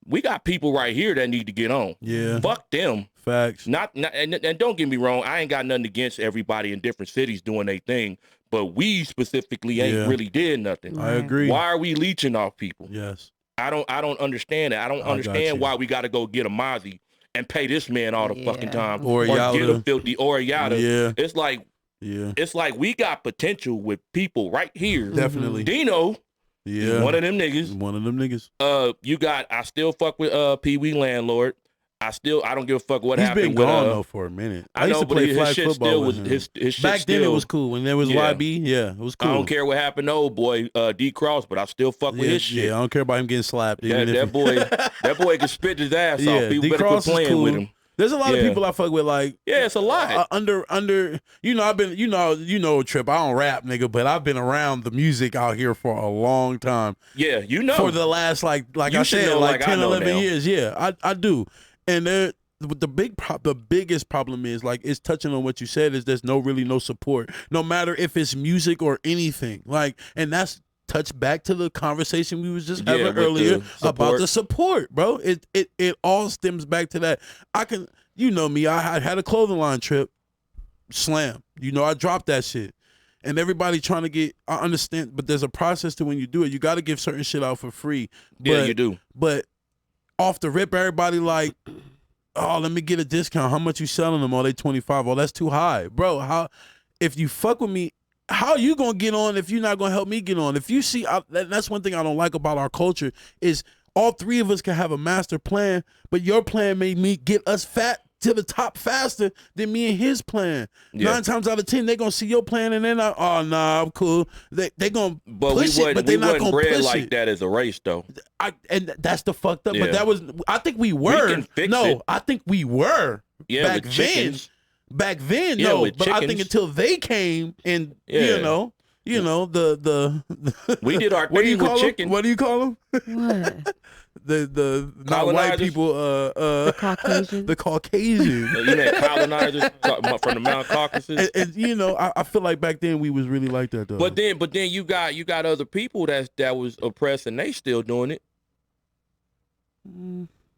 We got people right here that need to get on. Yeah. Fuck them. Facts. And don't get me wrong, I ain't got nothing against everybody in different cities doing their thing, but we specifically ain't really did nothing. I agree. Why are we leeching off people? Yes. I don't understand that. I don't understand why we got to go get a Mozzie and pay this man all the fucking time, or get a filthy or a Yada. Yeah. It's like we got potential with people right here. Definitely. Dino. Yeah. One of them niggas. I still fuck with Pee Wee Landlord. I don't give a fuck what happened. He's been gone though for a minute. I know, but his shit still was his shit. Back then it was cool when there was YB. Yeah, it was cool. I don't care what happened to old boy D Cross, but I still fuck with his shit. Yeah, I don't care about him getting slapped. That boy can spit his ass off. People better quit playing with him. There's a lot of people I fuck with, like it's a lot. Under I've been Trip. I don't rap, nigga, but I've been around the music out here for a long time. Yeah, for the last like I said, like 10, 11 years. Yeah, I do. And the biggest problem is, like, it's touching on what you said, is there's no support, no matter if it's music or anything. Like, and that's touch back to the conversation we was just having earlier about the support, bro. It all stems back to that. I can, you know me, I had a clothing line trip, slam. You know, I dropped that shit. And everybody trying to get, I understand, but there's a process to when you do it. You got to give certain shit out for free. Yeah, you do. But off the rip, everybody like, oh, let me get a discount. How much you selling them? Oh, they 25. Oh, that's too high. Bro, how, if you fuck with me, how you going to get on if you're not going to help me get on? If you see, that's one thing I don't like about our culture is all three of us can have a master plan, but your plan made me get us fat to the top faster than me and his plan. 9 times out of 10, they gonna see your plan and they're not, oh nah, I'm cool. They gonna push it, but they're not gonna push it. Like that as a race though. And that's the fucked up. But that was, I think we were. I think we were. Back then. Back then, no. But I think until they came and you know the we did our thing with chicken. What do you call them? What? the not white people, the Caucasian. The Caucasian. You mean colonizers from the Mount Caucasus? And you know, I feel like back then we was really like that though. But then you got other people that was oppressed and they still doing it.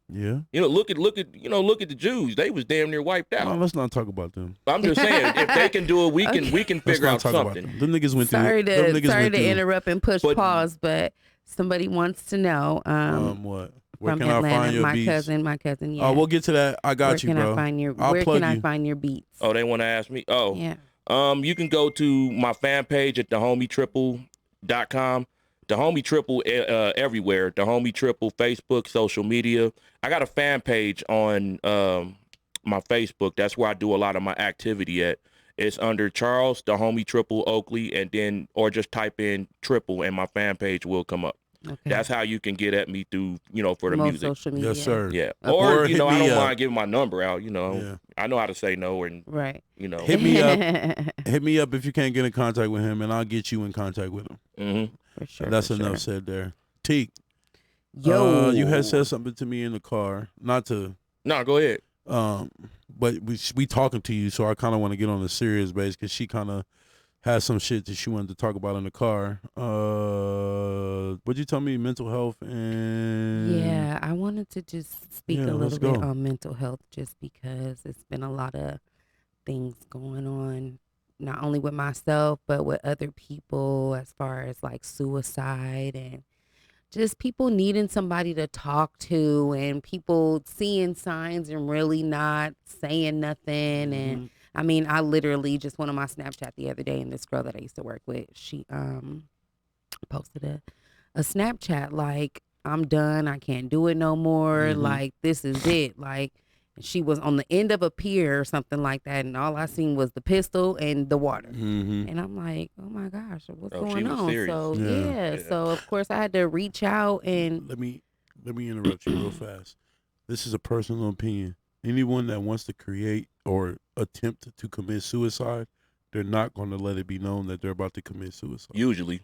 Yeah. You know, look at the Jews. They was damn near wiped out. No, let's not talk about them. I'm just saying, if they can do it, we can figure out something. Them niggas went sorry through. Sorry to interrupt and push pause, but somebody wants to know. What? Where from can Atlanta, I find your beats? My cousin. Yeah. Oh, we'll get to that. I got you, bro. Where can I find your beats? Oh, they want to ask me. Oh, yeah. You can go to my fan page at thehomietriple.com. The Homie Triple everywhere. The Homie Triple, Facebook, social media. I got a fan page on my Facebook. That's where I do a lot of my activity at. It's under Charles, the Homie Triple Oakley, and then, or just type in Triple and my fan page will come up. Okay. That's how you can get at me through, for the music. Social media. Yes, sir. Yeah. Or I don't mind giving my number out, I know how to say no and, right. Hit me up. Hit me up if you can't get in contact with him and I'll get you in contact with him. Mm-hmm. For sure. That's enough said there. Teak. Yo. You had said something to me in the car. Not to. No, go ahead. But we talking to you, so I kind of want to get on the serious base because she kind of has some shit that she wanted to talk about in the car. What'd you tell me? Mental health and. Yeah, I wanted to just speak a little bit on mental health just because it's been a lot of things going on. Not only with myself, but with other people as far as like suicide and just people needing somebody to talk to and people seeing signs and really not saying nothing. And I mean, I literally just went on my Snapchat the other day and this girl that I used to work with, she posted a Snapchat like, I'm done. I can't do it no more. Like, this is it. Like, she was on the end of a pier or something like that, and all I seen was the pistol and the water. And I'm like, oh my gosh, what's going on? Serious. So yeah, so of course I had to reach out and let me interrupt you real fast. This is a personal opinion. Anyone that wants to create or attempt to commit suicide, they're not going to let it be known that they're about to commit suicide. Usually,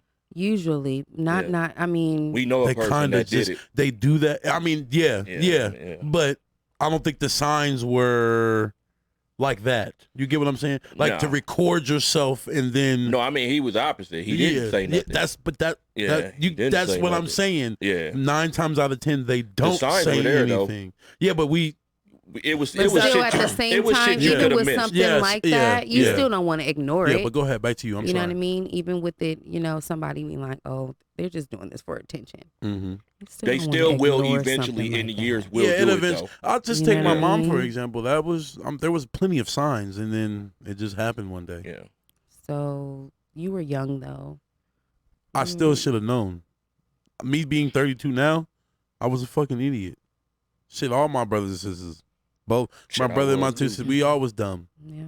not. I mean, we know a person that did it. They do that. I mean, yeah. But I don't think the signs were like that. You get what I'm saying? Like to record yourself and then. No, I mean he was opposite. He didn't say nothing. That's what I'm saying. Yeah. 9 times out of 10 they don't say anything. Though. Yeah, but it was still at the same time, even with something like that, you still don't want to ignore it. Yeah, but go ahead, back to you. I'm sorry. You know what I mean? Even with it, somebody being like, "Oh, they're just doing this for attention." They still will eventually in the years. Will do it though. I'll just take my mom for example. That was there was plenty of signs, and then it just happened one day. Yeah. So you were young though. I still should have known. Me being 32 now, I was a fucking idiot. Shit, all my brothers and sisters. Both my brother and my two sisters, we all was dumb. Yeah.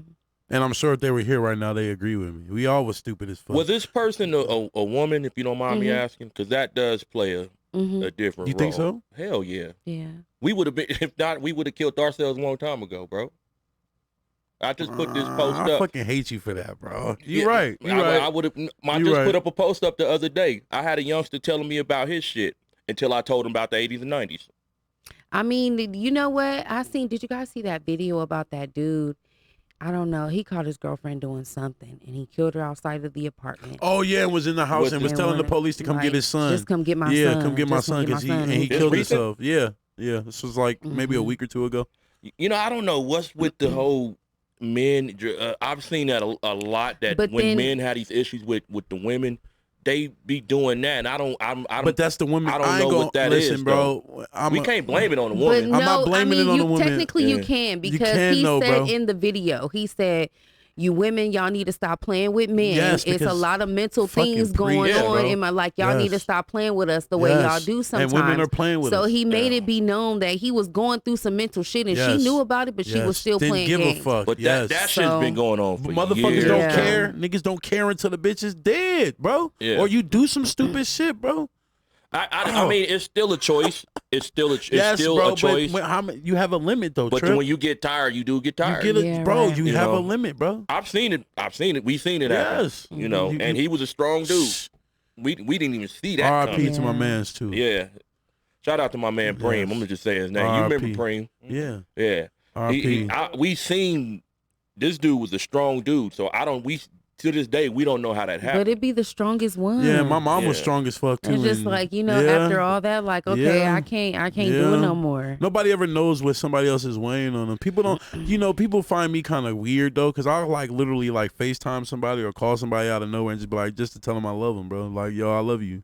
And I'm sure if they were here right now, they agree with me. We all was stupid as fuck. Was this person a woman, if you don't mind me asking? Because that does play a different role. You think so? Hell yeah. Yeah. We would have been, if not, we would have killed ourselves a long time ago, bro. I just put this post up. I fucking hate you for that, bro. You're right. I would have. I just put up a post up the other day. I had a youngster telling me about his shit until I told him about the 80s and 90s. I mean, you know what? Did you guys see that video about that dude? I don't know. He caught his girlfriend doing something, and he killed her outside of the apartment. Oh yeah, and was in the house and was telling the police to come get his son. Just come get my son. Yeah, come get my son because he killed himself. Yeah. This was like maybe a week or two ago. You know, I don't know what's with the whole men. I've seen that a lot. That when men have these issues with the women, they be doing that, and I don't. But that's the women. I don't know what that is, bro. We can't blame it on the woman. No, I'm not blaming it on the woman. Technically, you can because he said in the video, he said, "You women, y'all need to stop playing with men. Yes, it's a lot of mental things going on in my like. Y'all need to stop playing with us the way y'all do sometimes. And women are playing with us. So he made it be known that he was going through some mental shit, and she knew about it, but she was still playing games. Didn't give a fuck. But that shit's been going on for motherfuckers years. don't care. Niggas don't care until the bitch is dead, bro. Yeah. Or you do some stupid shit, bro. I mean, it's still a choice. It's still a choice. But you have a limit, though, But Trip. when you get tired, you do get tired. You have a limit, bro. I've seen it. We've seen it happen. You know, and he was a strong dude. We didn't even see that. R.I.P. to my mans, too. Yeah. Shout out to my man, Preem. I'm going to just say his name. You remember Preem? Yeah. Yeah. R.I.P. We seen this dude was a strong dude, so to this day, we don't know how that happened. But it be the strongest one. Yeah, my mom was strong as fuck too. And just like, after all that, like, okay, I can't do it no more. Nobody ever knows what somebody else is weighing on them. People don't, people find me kind of weird though, because I like literally like FaceTime somebody or call somebody out of nowhere and just be like, just to tell them I love them, bro. Like, yo, I love you.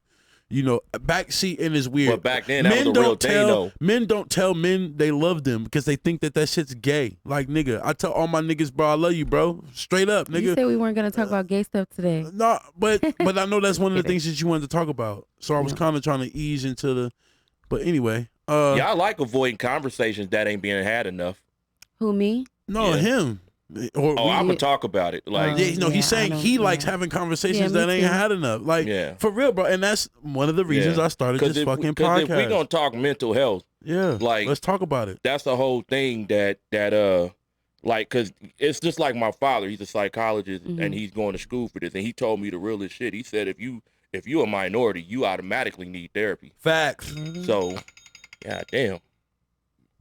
Backseat and it's weird. But back then, that was a real thing, though. Men don't tell men they love them because they think that shit's gay. Like, nigga, I tell all my niggas, bro, I love you, bro. Straight up, nigga. You said we weren't going to talk about gay stuff today. No, but I know that's one of the things that you wanted to talk about. So I was kind of trying to ease into the, but anyway. I like avoiding conversations that ain't being had enough. Who, me? No, him. I'm gonna talk about it. Like, he's saying he likes having conversations that ain't had enough. Like, for real, bro. And that's one of the reasons I started this fucking podcast. If we gonna talk mental health, like, let's talk about it. That's the whole thing that like, cause it's just like my father. He's a psychologist and he's going to school for this. And he told me the realest shit. He said if you're a minority, you automatically need therapy. Facts. So, god damn,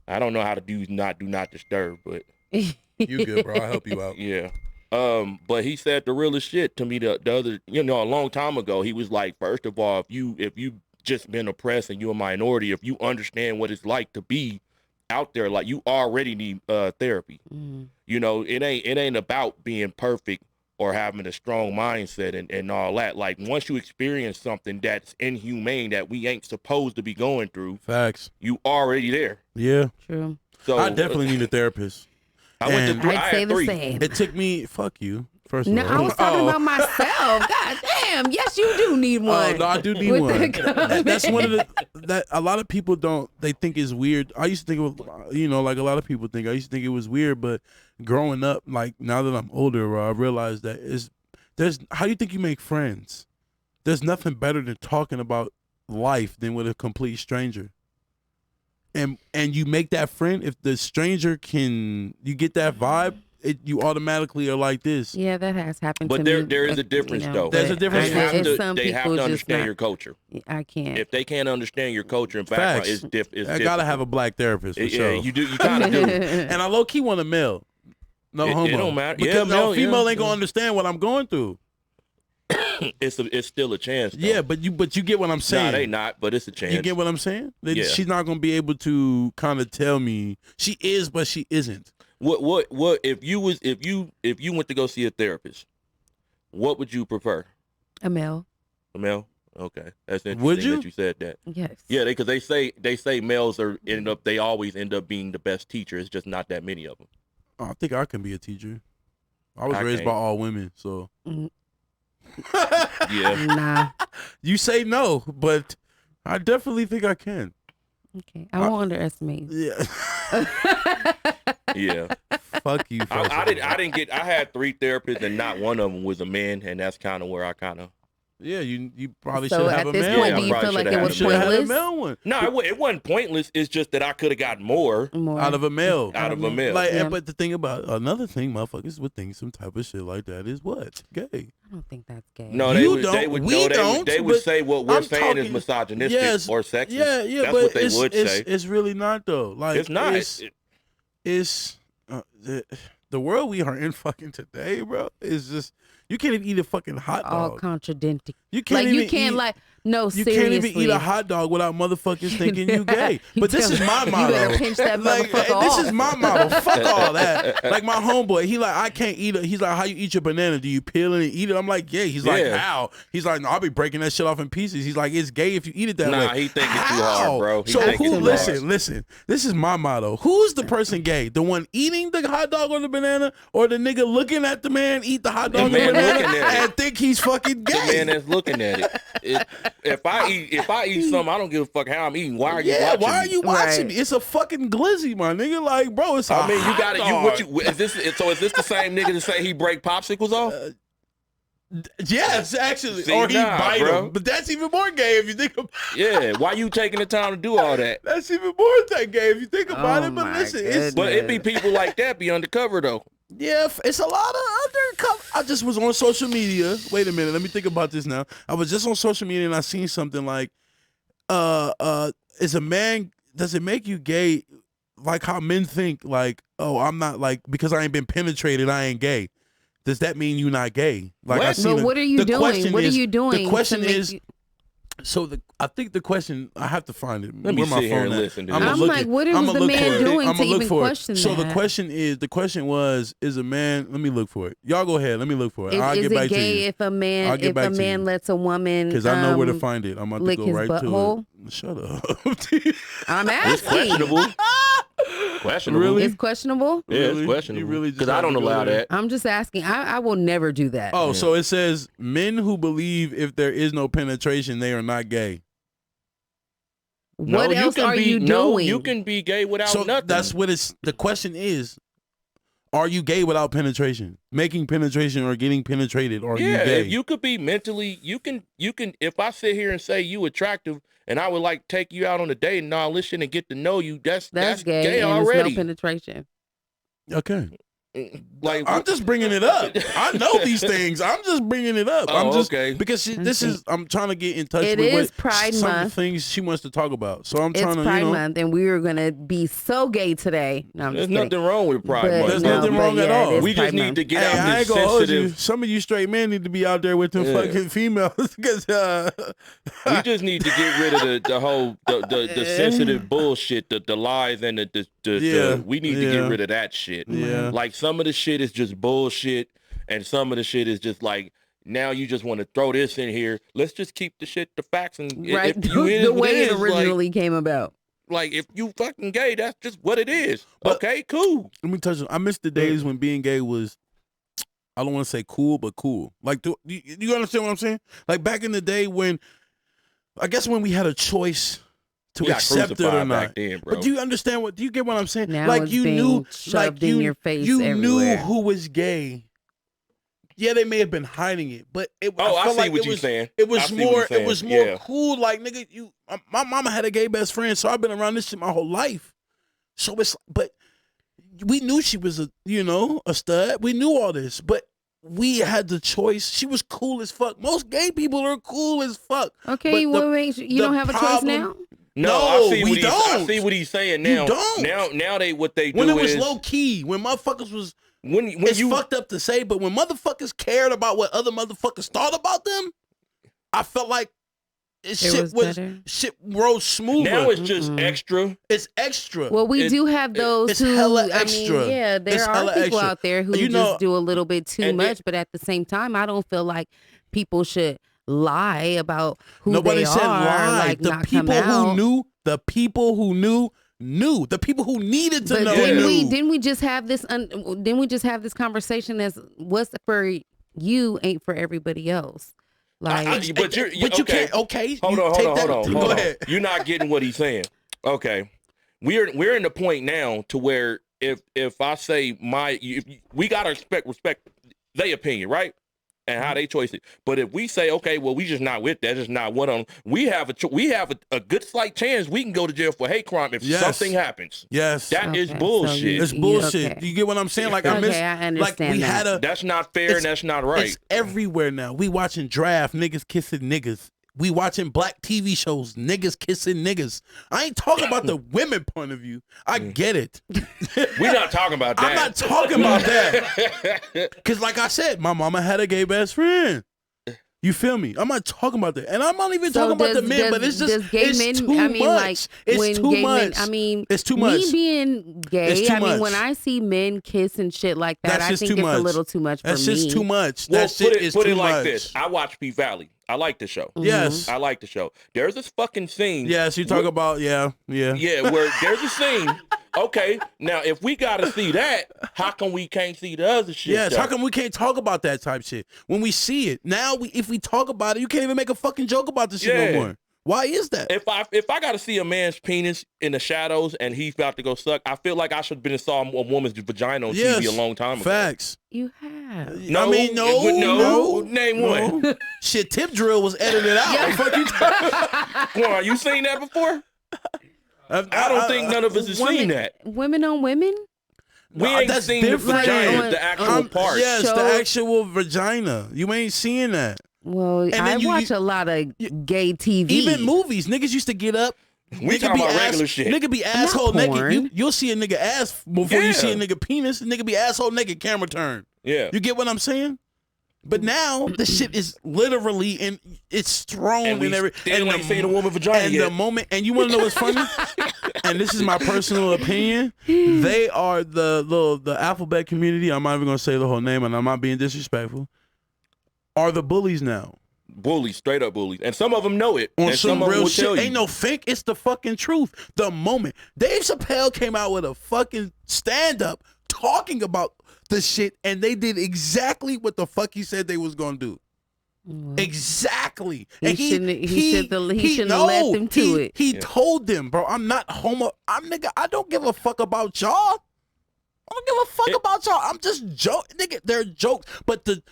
I don't know how to do not disturb, but. You good, bro. I'll help you out. Yeah. But he said the realest shit to me the other, a long time ago. He was like, first of all, if you just been oppressed and you're a minority, if you understand what it's like to be out there, like, you already need therapy. It ain't about being perfect or having a strong mindset and all that. Like, once you experience something that's inhumane that we ain't supposed to be going through, facts, you already there. Yeah. True. So I definitely need a therapist. I'd say the same. It took me, fuck you, first of all. No, I was talking about myself. God damn. Yes, you do need one. Oh, no, I do need one. That's one of that a lot of people they think is weird. I used to think, like a lot of people think, I used to think it was weird, but growing up, like now that I'm older, I realize that how do you think you make friends? There's nothing better than talking about life than with a complete stranger. And you make that friend, if the stranger you get that vibe, you automatically are like this. Yeah, that has happened to me. But there is a difference, though. There's a difference. They have to understand your culture. I can't. If they can't understand your culture and background, it's different. I gotta have a black therapist for sure. Yeah, you do. You kind of do. And I low key want a male. No homo. It don't matter. Because female ain't gonna understand what I'm going through. It's still a chance, though. Yeah, but you get what I'm saying. Nah, they not, but it's a chance. You get what I'm saying? Yeah. She's not gonna be able to kind of tell me she is, but she isn't. What if you went to go see a therapist, what would you prefer? A male. A male? Okay, that's interesting. Would you? That you said that. Yes. Yeah, because they say males they always end up being the best teacher. It's just not that many of them. I think I can be a teacher. I was raised by all women, so. Yeah. Nah. You say no, but I definitely think I can. Okay. I won't underestimate. Yeah. Yeah. Fuck you. I had 3 therapists and not one of them was a man, and that's kind of where I kind of. Yeah, you probably should have a male. So at this point, do you feel like it was pointless? No, it wasn't pointless. It's just that I could have gotten more out of a male. Like, but the thing about another thing, motherfuckers would think some type of shit like that is what? Gay. I don't think that's gay. No, they would say what we're saying is misogynistic or sexist. Yeah, that's but what they would say. It's really not though. Like it's not. It's the world we are in fucking today, bro, is just you can't even eat a fucking hot dog. All contradicting. You can't like even you can't eat, like no you seriously. can't even eat a hot dog without motherfuckers thinking you gay. But this is my motto. You better pinch that motherfucker off. This is my motto. Fuck all that. Like my homeboy, he like I can't eat it. He's like, how you eat your banana? Do you peel it and eat it? I'm like, yeah. He's like, how? He's like, no, I'll be breaking that shit off in pieces. He's like, it's gay if you eat it that way. Nah, he think it's too hard, bro. So who? Listen. This is my motto. Who's the person gay? The one eating the hot dog or the banana, or the nigga looking at the man eat the hot dog or the banana and think he's fucking gay? The man that's looking at it. If I eat something, I don't give a fuck how I'm eating. Why are you watching? Why are you watching me? It's a fucking glizzy, my nigga. Like, bro, it's. I mean, you got it. Is this the same nigga that say he break popsicles off? Yes, actually, or he bite them. But that's even more gay if you think about it. Yeah, why you taking the time to do all that? That's even more gay if you think about it. But listen, but it be people like that be undercover though. Yeah, it's a lot of undercover. I just was on social media. Wait a minute, let me think about this now. I was just on social media and I seen something like, is a man, does it make you gay? Like how men think, like, oh, I'm not like, because I ain't been penetrated, I ain't gay. Does that mean you're not gay? Like, but what are you doing? What are you doing? The question is, I think the question, I have to find it. Let me sit here and listen. I'm like, what is the man doing to even question that? So the question was, is a man? Let me look for it. Y'all go ahead. Let me look for it. I'll get back to you. Is it gay if a man lets a woman? Because I know where to find it. I'm about to go right to it. Shut up. I'm asking. It's questionable. Questionable. Really? It's questionable? Yeah, it's questionable. Really? Because I don't allow that. I'm just asking. I will never do that. Oh, so it says men who believe if there is no penetration, they are not gay. What else are you doing? No, you can be gay without nothing. That's what it's. The question is, are you gay without penetration? Making penetration or getting penetrated? Or are you gay? If you could be mentally, you can. If I sit here and say you attractive, and I would like take you out on a date and all this shit and get to know you, that's gay and already. There's no penetration. Okay. Like I'm just bringing it up. I know these things. I'm just bringing it up. I'm just because this is. I'm trying to get in touch with Pride some Month. of the things she wants to talk about. So I'm trying to. It's Pride Month, and we are gonna be so gay today. No, there's nothing wrong with Pride Month. There's nothing wrong at all. We just need to get out this sensitive. Some of you straight men need to be out there with them fucking females because we just need to get rid of the whole the sensitive bullshit, the lies and the we need to get rid of that shit. Yeah. Like some of the shit is just bullshit, and some of the shit is just like, now you just want to throw this in here. Let's just keep the facts and right the way it originally came about. Like if you fucking gay, that's just what it is. But, okay, cool. Let me touch on. I miss the days when being gay was, I don't want to say cool, but cool. Like, you understand what I'm saying? Like back in the day when, I guess when we had a choice to accept it or not. Then, but do you understand do you get what I'm saying? Now like it's you knew, shoved like in your face you everywhere. knew who was gay. Yeah, they may have been hiding it, but I see like what you're saying. It was more cool. Like nigga, my mama had a gay best friend, so I've been around this shit my whole life. So but we knew she was a stud. We knew all this, but we had the choice. She was cool as fuck. Most gay people are cool as fuck. Okay, what makes you don't have a choice now? No, I see what he's saying now. You don't. Now what they do when it was is, low key, when motherfuckers was when it's you fucked up to say, but when motherfuckers cared about what other motherfuckers thought about them, I felt like shit rose smoother. Now it's just extra. It's extra. Well, we do have those it's who, hella extra. I mean, yeah, there are people out there who just do a little bit too much, but at the same time, I don't feel like people should lie about who Nobody they said are. lie. Like, the people who knew, the people who knew. The people who needed to know. Didn't we just have this? Didn't we just have this conversation as what's for you ain't for everybody else? Like, but you can't. Okay, hold on. Go ahead. You're not getting what he's saying. Okay, we're in the point now to where if I say we gotta respect their opinion, right? And how they choice it. But if we say, okay, well, we just not with that, just not one on them, we have a good slight chance we can go to jail for hate crime if something happens. Yes. That is bullshit. It's bullshit. You get what I'm saying? Like I understand like we had that's not fair and that's not right. It's everywhere now. We watching draft, niggas kissing niggas We watching black TV shows, niggas kissing niggas. I ain't talking about the women point of view. I get it. We're not talking about that. I'm not talking about that. Because like I said, my mama had a gay best friend. You feel me? I'm not talking about that. And I'm not even talking about the men, but it's just, it's too much. Like, it's too much. It's too much. Me being gay, when I see men kiss and shit like that, I think it's a little too much for me. That's just too much. Well, put it like this. I watch P Valley. I like the show. Yes. I like the show. There's this fucking scene. Yes, you talk about, yeah. Yeah, where there's a scene. Okay, now if we gotta see that, how come we can't see the other shit? Yes, how come we can't talk about that type shit when we see it? Now, if we talk about it, you can't even make a fucking joke about this shit no more. Why is that? If I gotta see a man's penis in the shadows and he's about to go suck, I feel like I should have been and saw a woman's vagina on TV a long time ago. Facts. You have. No. Name one. Shit, Tip Drill was edited out. Yeah. Fuck you talking about? You seen that before? I don't think none of us have seen that. Women on women? We ain't seen the vagina, the actual part. Yes, the actual vagina. You ain't seeing that. Well, I watch a lot of gay TV. Even movies. Niggas used to get up. We talking about regular shit. Nigga be asshole naked. You'll see a nigga ass before you see a nigga penis. Nigga be asshole naked, camera turn. Yeah. You get what I'm saying? But now the shit is literally it's thrown in every. And ain't seen a woman vagina and yet. the moment, and you want to know what's funny? And this is my personal opinion. They are the alphabet community. I'm not even gonna say the whole name, and I'm not being disrespectful. Are the bullies now? Bullies, straight up bullies, and some of them know it. On and some real shit, ain't no fake. It's the fucking truth. The moment Dave Chappelle came out with a fucking stand up talking about the shit, and they did exactly what the fuck he said they was gonna do. Exactly. He shouldn't have led them to it. He told them, bro, I'm not homo. I don't give a fuck about y'all. I don't give a fuck about y'all. I'm just joking. Nigga, they're jokes. But the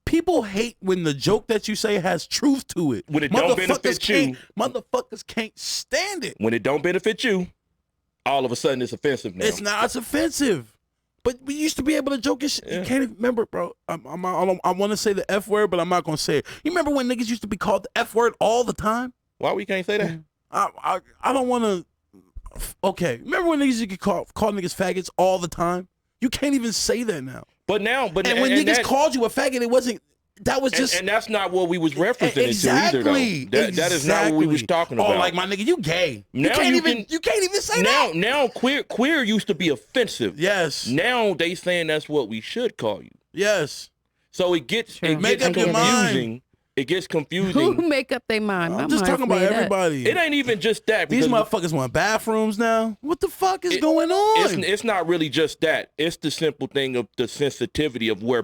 people hate when the joke that you say has truth to it. When it don't benefit you. Motherfuckers can't stand it. When it don't benefit you, all of a sudden it's offensive now. It's offensive. But we used to be able to joke and shit. You can't even remember, bro. I want to say the F word, but I'm not going to say it. You remember when niggas used to be called the F word all the time? Why we can't say that? I don't want to. Okay. Remember when niggas used to call niggas faggots all the time? You can't even say that now. But now, when niggas called you a faggot, it wasn't. That was just, and that's not what we was referencing it to either, though. That is not what we was talking about. Oh, like my nigga, you gay. Now you can't even say that. Now, queer used to be offensive. Yes. Now they saying that's what we should call you. Yes. So it gets make up your mind. It gets confusing. Who make up their mind? I'm just talking about everybody. It ain't even just that. These motherfuckers want bathrooms now. What the fuck is going on? It's not really just that. It's the simple thing of the sensitivity of where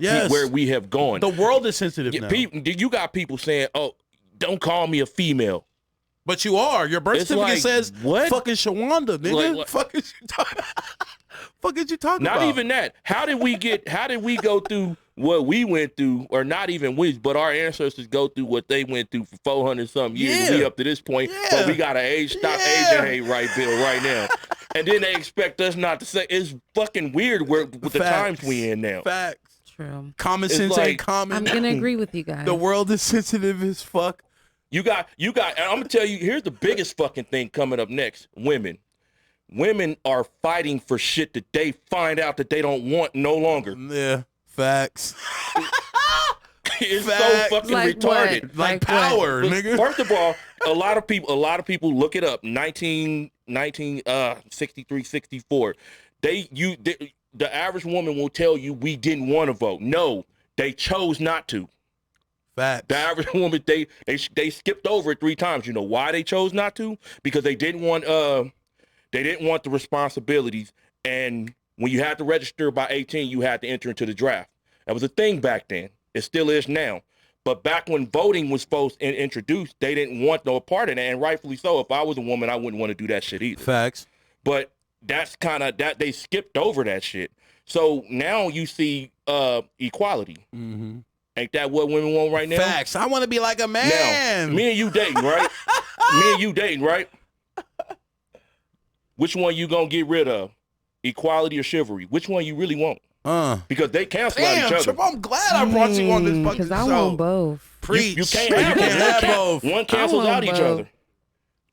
we have gone. The world is sensitive now. You got people saying, "Oh, don't call me a female." But you are. Your birth certificate says what? Fucking Shawanda, nigga. Fuck is you talking about? Not even that. How did we go through what we went through, or not even we, but our ancestors go through what they went through for 400-something years to be up to this point, but we got an stop Asian hate right bill right now. And then they expect us not to say. It's fucking weird with the times we in now. Facts. True. Common sense ain't common. I'm going to agree with you guys. The world is sensitive as fuck. You got, and I'm going to tell you, here's the biggest fucking thing coming up next. Women are fighting for shit that they find out that they don't want no longer. Yeah, facts. It's so fucking retarded. Like power, nigga. First of all, a lot of people look it up. 1963, 64. The average woman will tell you we didn't want to vote. No, they chose not to. Facts. The average woman, they skipped over it 3 times. You know why they chose not to? Because they didn't want the responsibilities. And when you had to register by 18, you had to enter into the draft. That was a thing back then. It still is now. But back when voting was introduced, they didn't want no part of that, and rightfully so. If I was a woman, I wouldn't want to do that shit either. Facts. But that's kind of that they skipped over that shit. So now you see equality. Mm-hmm. Ain't that what women want right now? Facts. I want to be like a man. Now, me and you dating, right? Which one you gonna get rid of? Equality or chivalry? Which one you really want? Because they cancel out each other. Trip, I'm glad I brought you on this fucking show. Because I want both. Preach. You can't have both. One cancels out each other.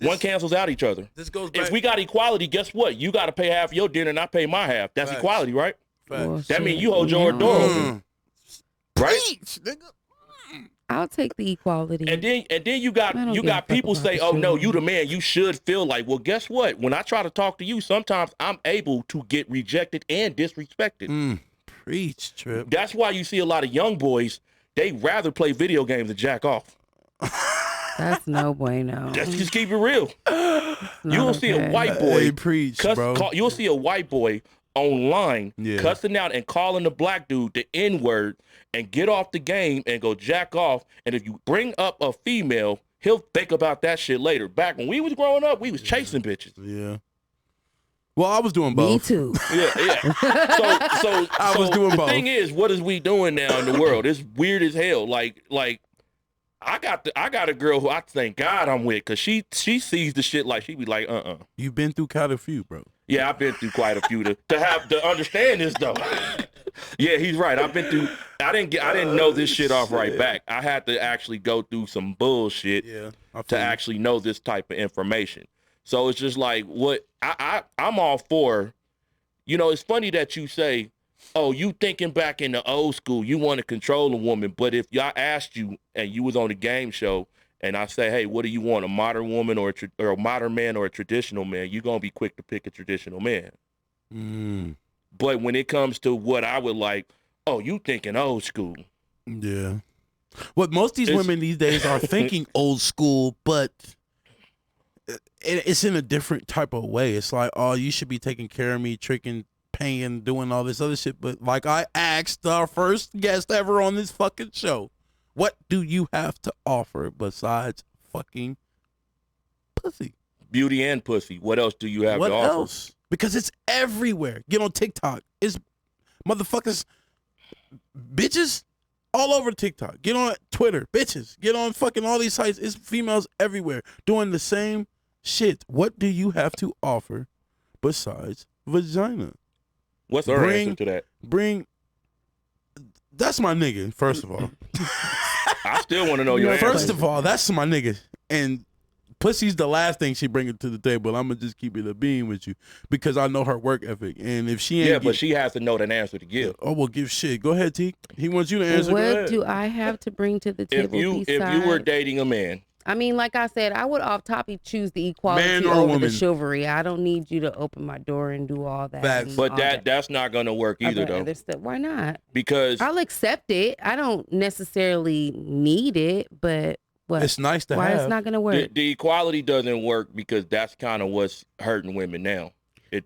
One cancels out each other. This goes back. If we got equality, guess what? You got to pay half your dinner and I pay my half. That's equality, right? That means you hold your door open. Right? Preach, nigga. I'll take the equality. And then you got people say, "Oh no, you the man. You should feel like." Well, guess what? When I try to talk to you, sometimes I'm able to get rejected and disrespected. Preach, Trip. That's why you see a lot of young boys. They rather play video games than jack off. That's no bueno. Let's just keep it real. You'll see a white boy you'll see a white boy online cussing out and calling the black dude the N-word and get off the game and go jack off. And if you bring up a female, he'll think about that shit later. Back when we was growing up, we was chasing bitches. Yeah. Well, I was doing both. Me too. Yeah. So I was doing both. The thing is, what is we doing now in the world? It's weird as hell. Like I got a girl who I thank God I'm with, because she sees the shit like she be like, You've been through quite a few, bro. Yeah, I've been through quite a few to understand this though. Yeah, he's right. I've been through. I didn't know this shit off right back. I had to actually go through some bullshit to actually know this type of information. So it's just like what I'm all for. You know, it's funny that you say, "Oh, you thinking back in the old school, you want to control a woman." But if y'all asked you and you was on a game show, and I say, "Hey, what do you want, a modern woman or a modern man or a traditional man?" You're gonna be quick to pick a traditional man. But when it comes to what I would like, oh, you thinking old school. Yeah. What most of these women these days are thinking old school, but it's in a different type of way. It's like, oh, you should be taking care of me, tricking, paying, doing all this other shit. But like I asked our first guest ever on this fucking show, what do you have to offer besides fucking pussy? Beauty and pussy. What else do you have to offer? What else? Because it's everywhere. Get on TikTok. It's motherfuckers, bitches all over TikTok. Get on Twitter, bitches. Get on fucking all these sites. It's females everywhere doing the same shit. What do you have to offer besides vagina? What's our answer to that? That's my nigga, first of all. I still want to know your answer. First of all, that's my nigga. And pussy's the last thing she bringing to the table. I'm going to just keep it a bean with you because I know her work ethic. And if she ain't... but she has to know that answer to give. Oh, well, give shit. Go ahead, T. He wants you to answer. What do I have to bring to the table if you were dating a man? I mean, like I said, I would off topic choose the equality over the chivalry. I don't need you to open my door and do all that. But that's not going to work either, though. Why not? Because I'll accept it. I don't necessarily need it, but what? It's nice to have. Why it's not going to work? The equality doesn't work because that's kind of what's hurting women now.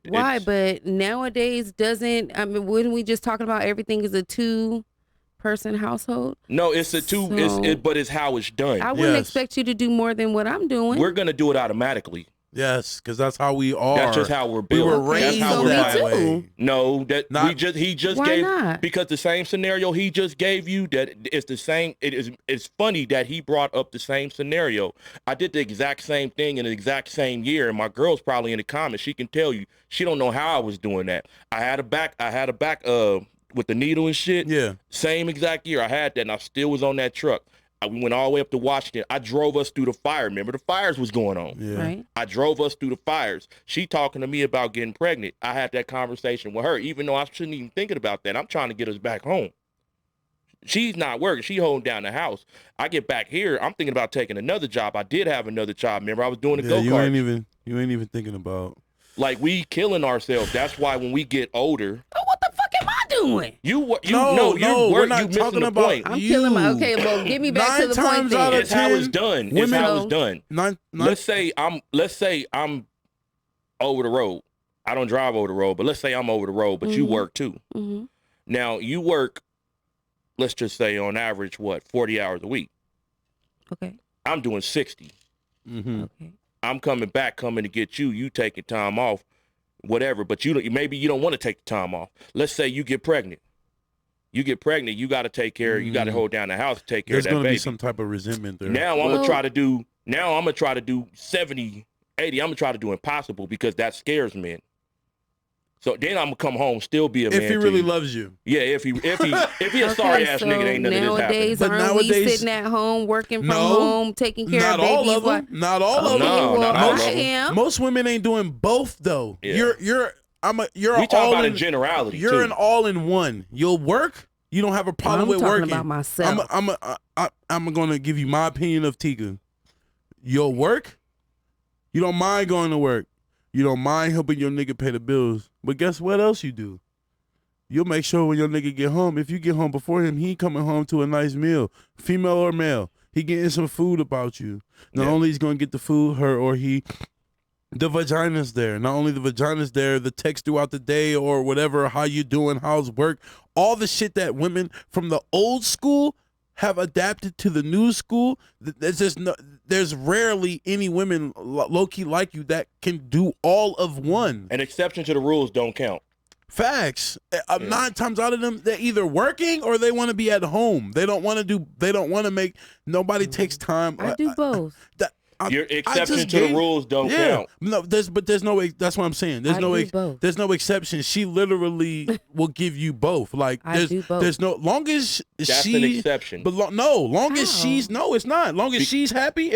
Why? But nowadays doesn't. I mean, wouldn't we just talking about everything is a two-person household? No, it's a two. But it's how it's done. I wouldn't expect you to do more than what I'm doing. We're gonna do it automatically. Yes, because that's how we are. That's just how we're built. We were raised that way. No, he just gave not? Because the same scenario he just gave you, that it's the same. It's funny that he brought up the same scenario. I did the exact same thing in the exact same year, and my girl's probably in the comments. She can tell you she don't know how I was doing that. I had a back with the needle and shit. Yeah. Same exact year I had that, and I still was on that truck. We went all the way up to Washington. I drove us through the fire. Remember, the fires was going on. Yeah. Right. I drove us through the fires. She talking to me about getting pregnant. I had that conversation with her, even though I shouldn't even thinking about that. I'm trying to get us back home. She's not working. She holding down the house. I get back here. I'm thinking about taking another job. I did have another job. Remember, I was doing a go-kart. You ain't even thinking about. Like, we killing ourselves. That's why when we get older. Oh, what the fuck am I doing? We're not talking about. Point. I'm killing my. Okay, well, get me back to the point. It's how it's done. It's how it's done. Let's say I'm over the road. I don't drive over the road, but let's say I'm over the road, but you work too. Mm-hmm. Now you work. Let's just say on average, 40 hours a week. Okay. I'm doing 60. Mm-hmm. Okay. I'm coming to get you. You taking time off, whatever. But maybe you don't want to take the time off. Let's say you get pregnant. You got to take care. You got to hold down the house to take care of that baby. There's going to be some type of resentment there. Now I'm gonna try to do 70, 80. I'm gonna try to do impossible because that scares men. So then I'm gonna come home, still be a man. If he really loves you. Yeah, if he a sorry ass nigga, ain't nothing nowadays, happening. But nowadays, we sitting at home, working from home, taking care of babies. Not all of them. No, not all of them. I am. Most women ain't doing both though. Yeah. You're we talk about in generality. You're an all-in-one. You'll work. You don't have a problem with working. I'm talking about myself. I'm gonna give you my opinion of Tika. You'll work. You don't mind going to work. You don't mind helping your nigga pay the bills. But guess what else you do? You'll make sure when your nigga get home, if you get home before him, he coming home to a nice meal, female or male. He getting some food about you. Not only he's gonna get the food, her or he, the vagina's there. Not only the vagina's there, the text throughout the day or whatever, how you doing, how's work, all the shit that women from the old school have adapted to the new school. There's rarely any women low-key like you that can do all of one. An exception to the rules don't count. Facts. 9 times out of them, they're either working or they want to be at home. They don't want to make, nobody takes time. I do both. Your exception to the rules don't count. No, there's no. That's what I'm saying. There's no exception. She literally will give you both. Like there's no long as that's she. An exception. But as she's it's not. Long as she's happy.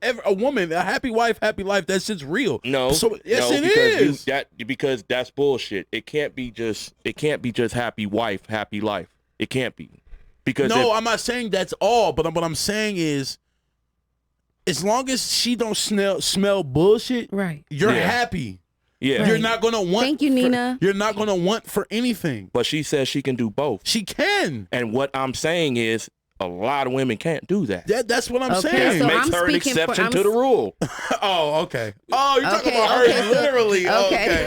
If a woman, a happy wife, happy life, that's just real. No. So yes, it is. Because that's bullshit. It can't be just happy wife, happy life. It can't be. Because I'm not saying that's all. But what I'm saying is, as long as she don't smell bullshit, right? You're happy. Yeah, right. You're not gonna want. Thank you, Nina. You're not gonna want for anything. But she says she can do both. She can. And what I'm saying is, a lot of women can't do that. That's what I'm saying. That makes her an exception to the rule. Oh, okay. Oh, you're talking about her literally. Okay.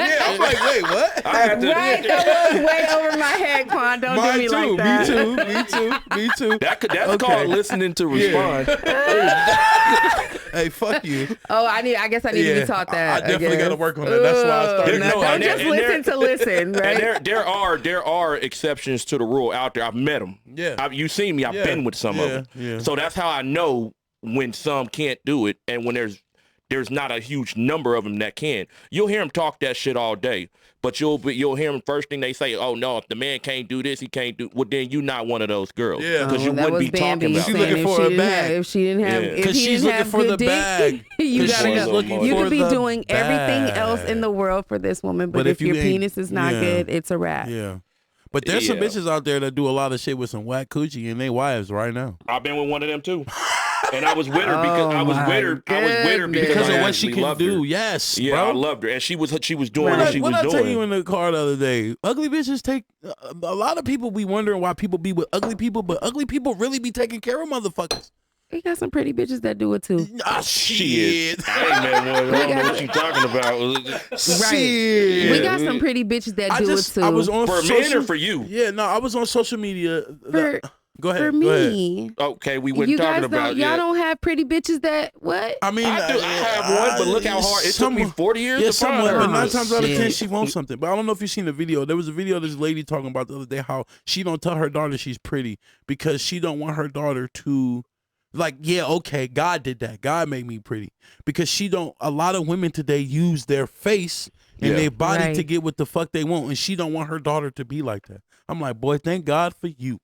Yeah, I'm like, wait, what? That was way over my head, Quan. Don't do me like that. Me too. That's called listening to respond. Hey, fuck you. Oh, I guess I need to be taught that. I definitely got to work on that. That's why I started. Don't just listen to listen, right? And there are exceptions to the rule out there. I've met them. Yeah. You seen me. I've been with some of them. Yeah. So that's how I know when some can't do it, and when there's not a huge number of them that can. You'll hear them talk that shit all day, but you'll hear them first thing they say, oh no, if the man can't do this, he can't do. Well, then you're not one of those girls. Yeah, because you wouldn't be talking about. She's looking for a bag. If she didn't have, because she's looking for the bag. You gotta go. You could be doing bag. everything else in the world for this woman, but if your penis is not good, it's a wrap. Yeah. But there's some bitches out there that do a lot of shit with some whack coochie and they wives right now. I've been with one of them too. And I was with her because I was with her because of what she can do. Her. Yes, yeah, bro. I loved her, and she was doing what she was doing. What I tell you in the car the other day? Ugly bitches take a lot of people be wondering why people be with ugly people, but ugly people really be taking care of motherfuckers. We got some pretty bitches that do it too. Ah, shit. I ain't met one. I don't know what you talking about. Right. Shit. We got some pretty bitches that do it too. I was on for men or for you? Yeah, no, I was on social media. Go ahead. For me. Okay, we weren't talking about y'all don't have pretty bitches that what? I mean, I have one, but look how hard it took me 40 years to find her. But 9 times out of 10 she wants something. But I don't know if you've seen the video. There was a video of this lady talking about the other day how she don't tell her daughter she's pretty because she don't want her daughter to God did that. God made me pretty. Because a lot of women today use their face and their body to get what the fuck they want, and she don't want her daughter to be like that. I'm like, boy, thank God for you.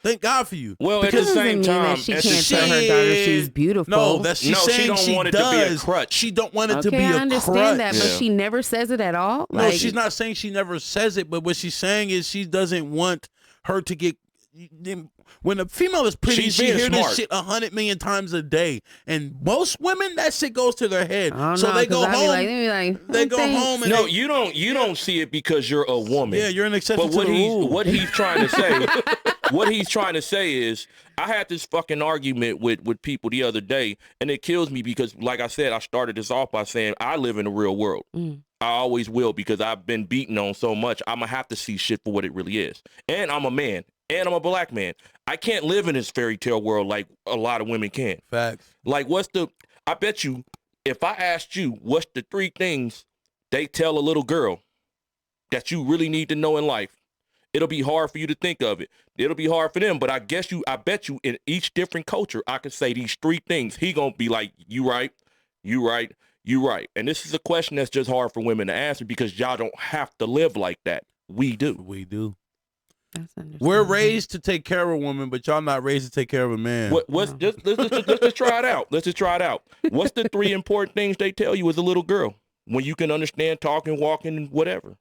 Thank God for you. Well, at the same time, she can't tell her daughter she's beautiful. No, she's saying she don't want it to be a crutch. She don't want it to be a crutch. I understand that, but she never says it at all. No, she's not saying she never says it, but what she's saying is she doesn't want her to get. When a female is pretty, she hears this shit 100 million times a day, and most women that shit goes to their head. So they go home. They go home. And no, you don't see it because you're a woman. Yeah, you're an exception to the rule. What he's trying to say. What he's trying to say is, I had this fucking argument with people the other day, and it kills me because, like I said, I started this off by saying I live in the real world. I always will because I've been beaten on so much. I'm going to have to see shit for what it really is. And I'm a man. And I'm a black man. I can't live in this fairy tale world like a lot of women can. Facts. Like, I bet you, if I asked you, what's the 3 things they tell a little girl that you really need to know in life, it'll be hard for you to think of it. It'll be hard for them, but I bet you in each different culture, I could say these 3 things. He gonna be like, you right, You're right. And this is a question that's just hard for women to answer because y'all don't have to live like that. We do. We do. We're raised to take care of a woman, but y'all not raised to take care of a man. Let's just try it out. Let's just try it out. What's the 3 important things they tell you as a little girl when you can understand talking, walking, and whatever?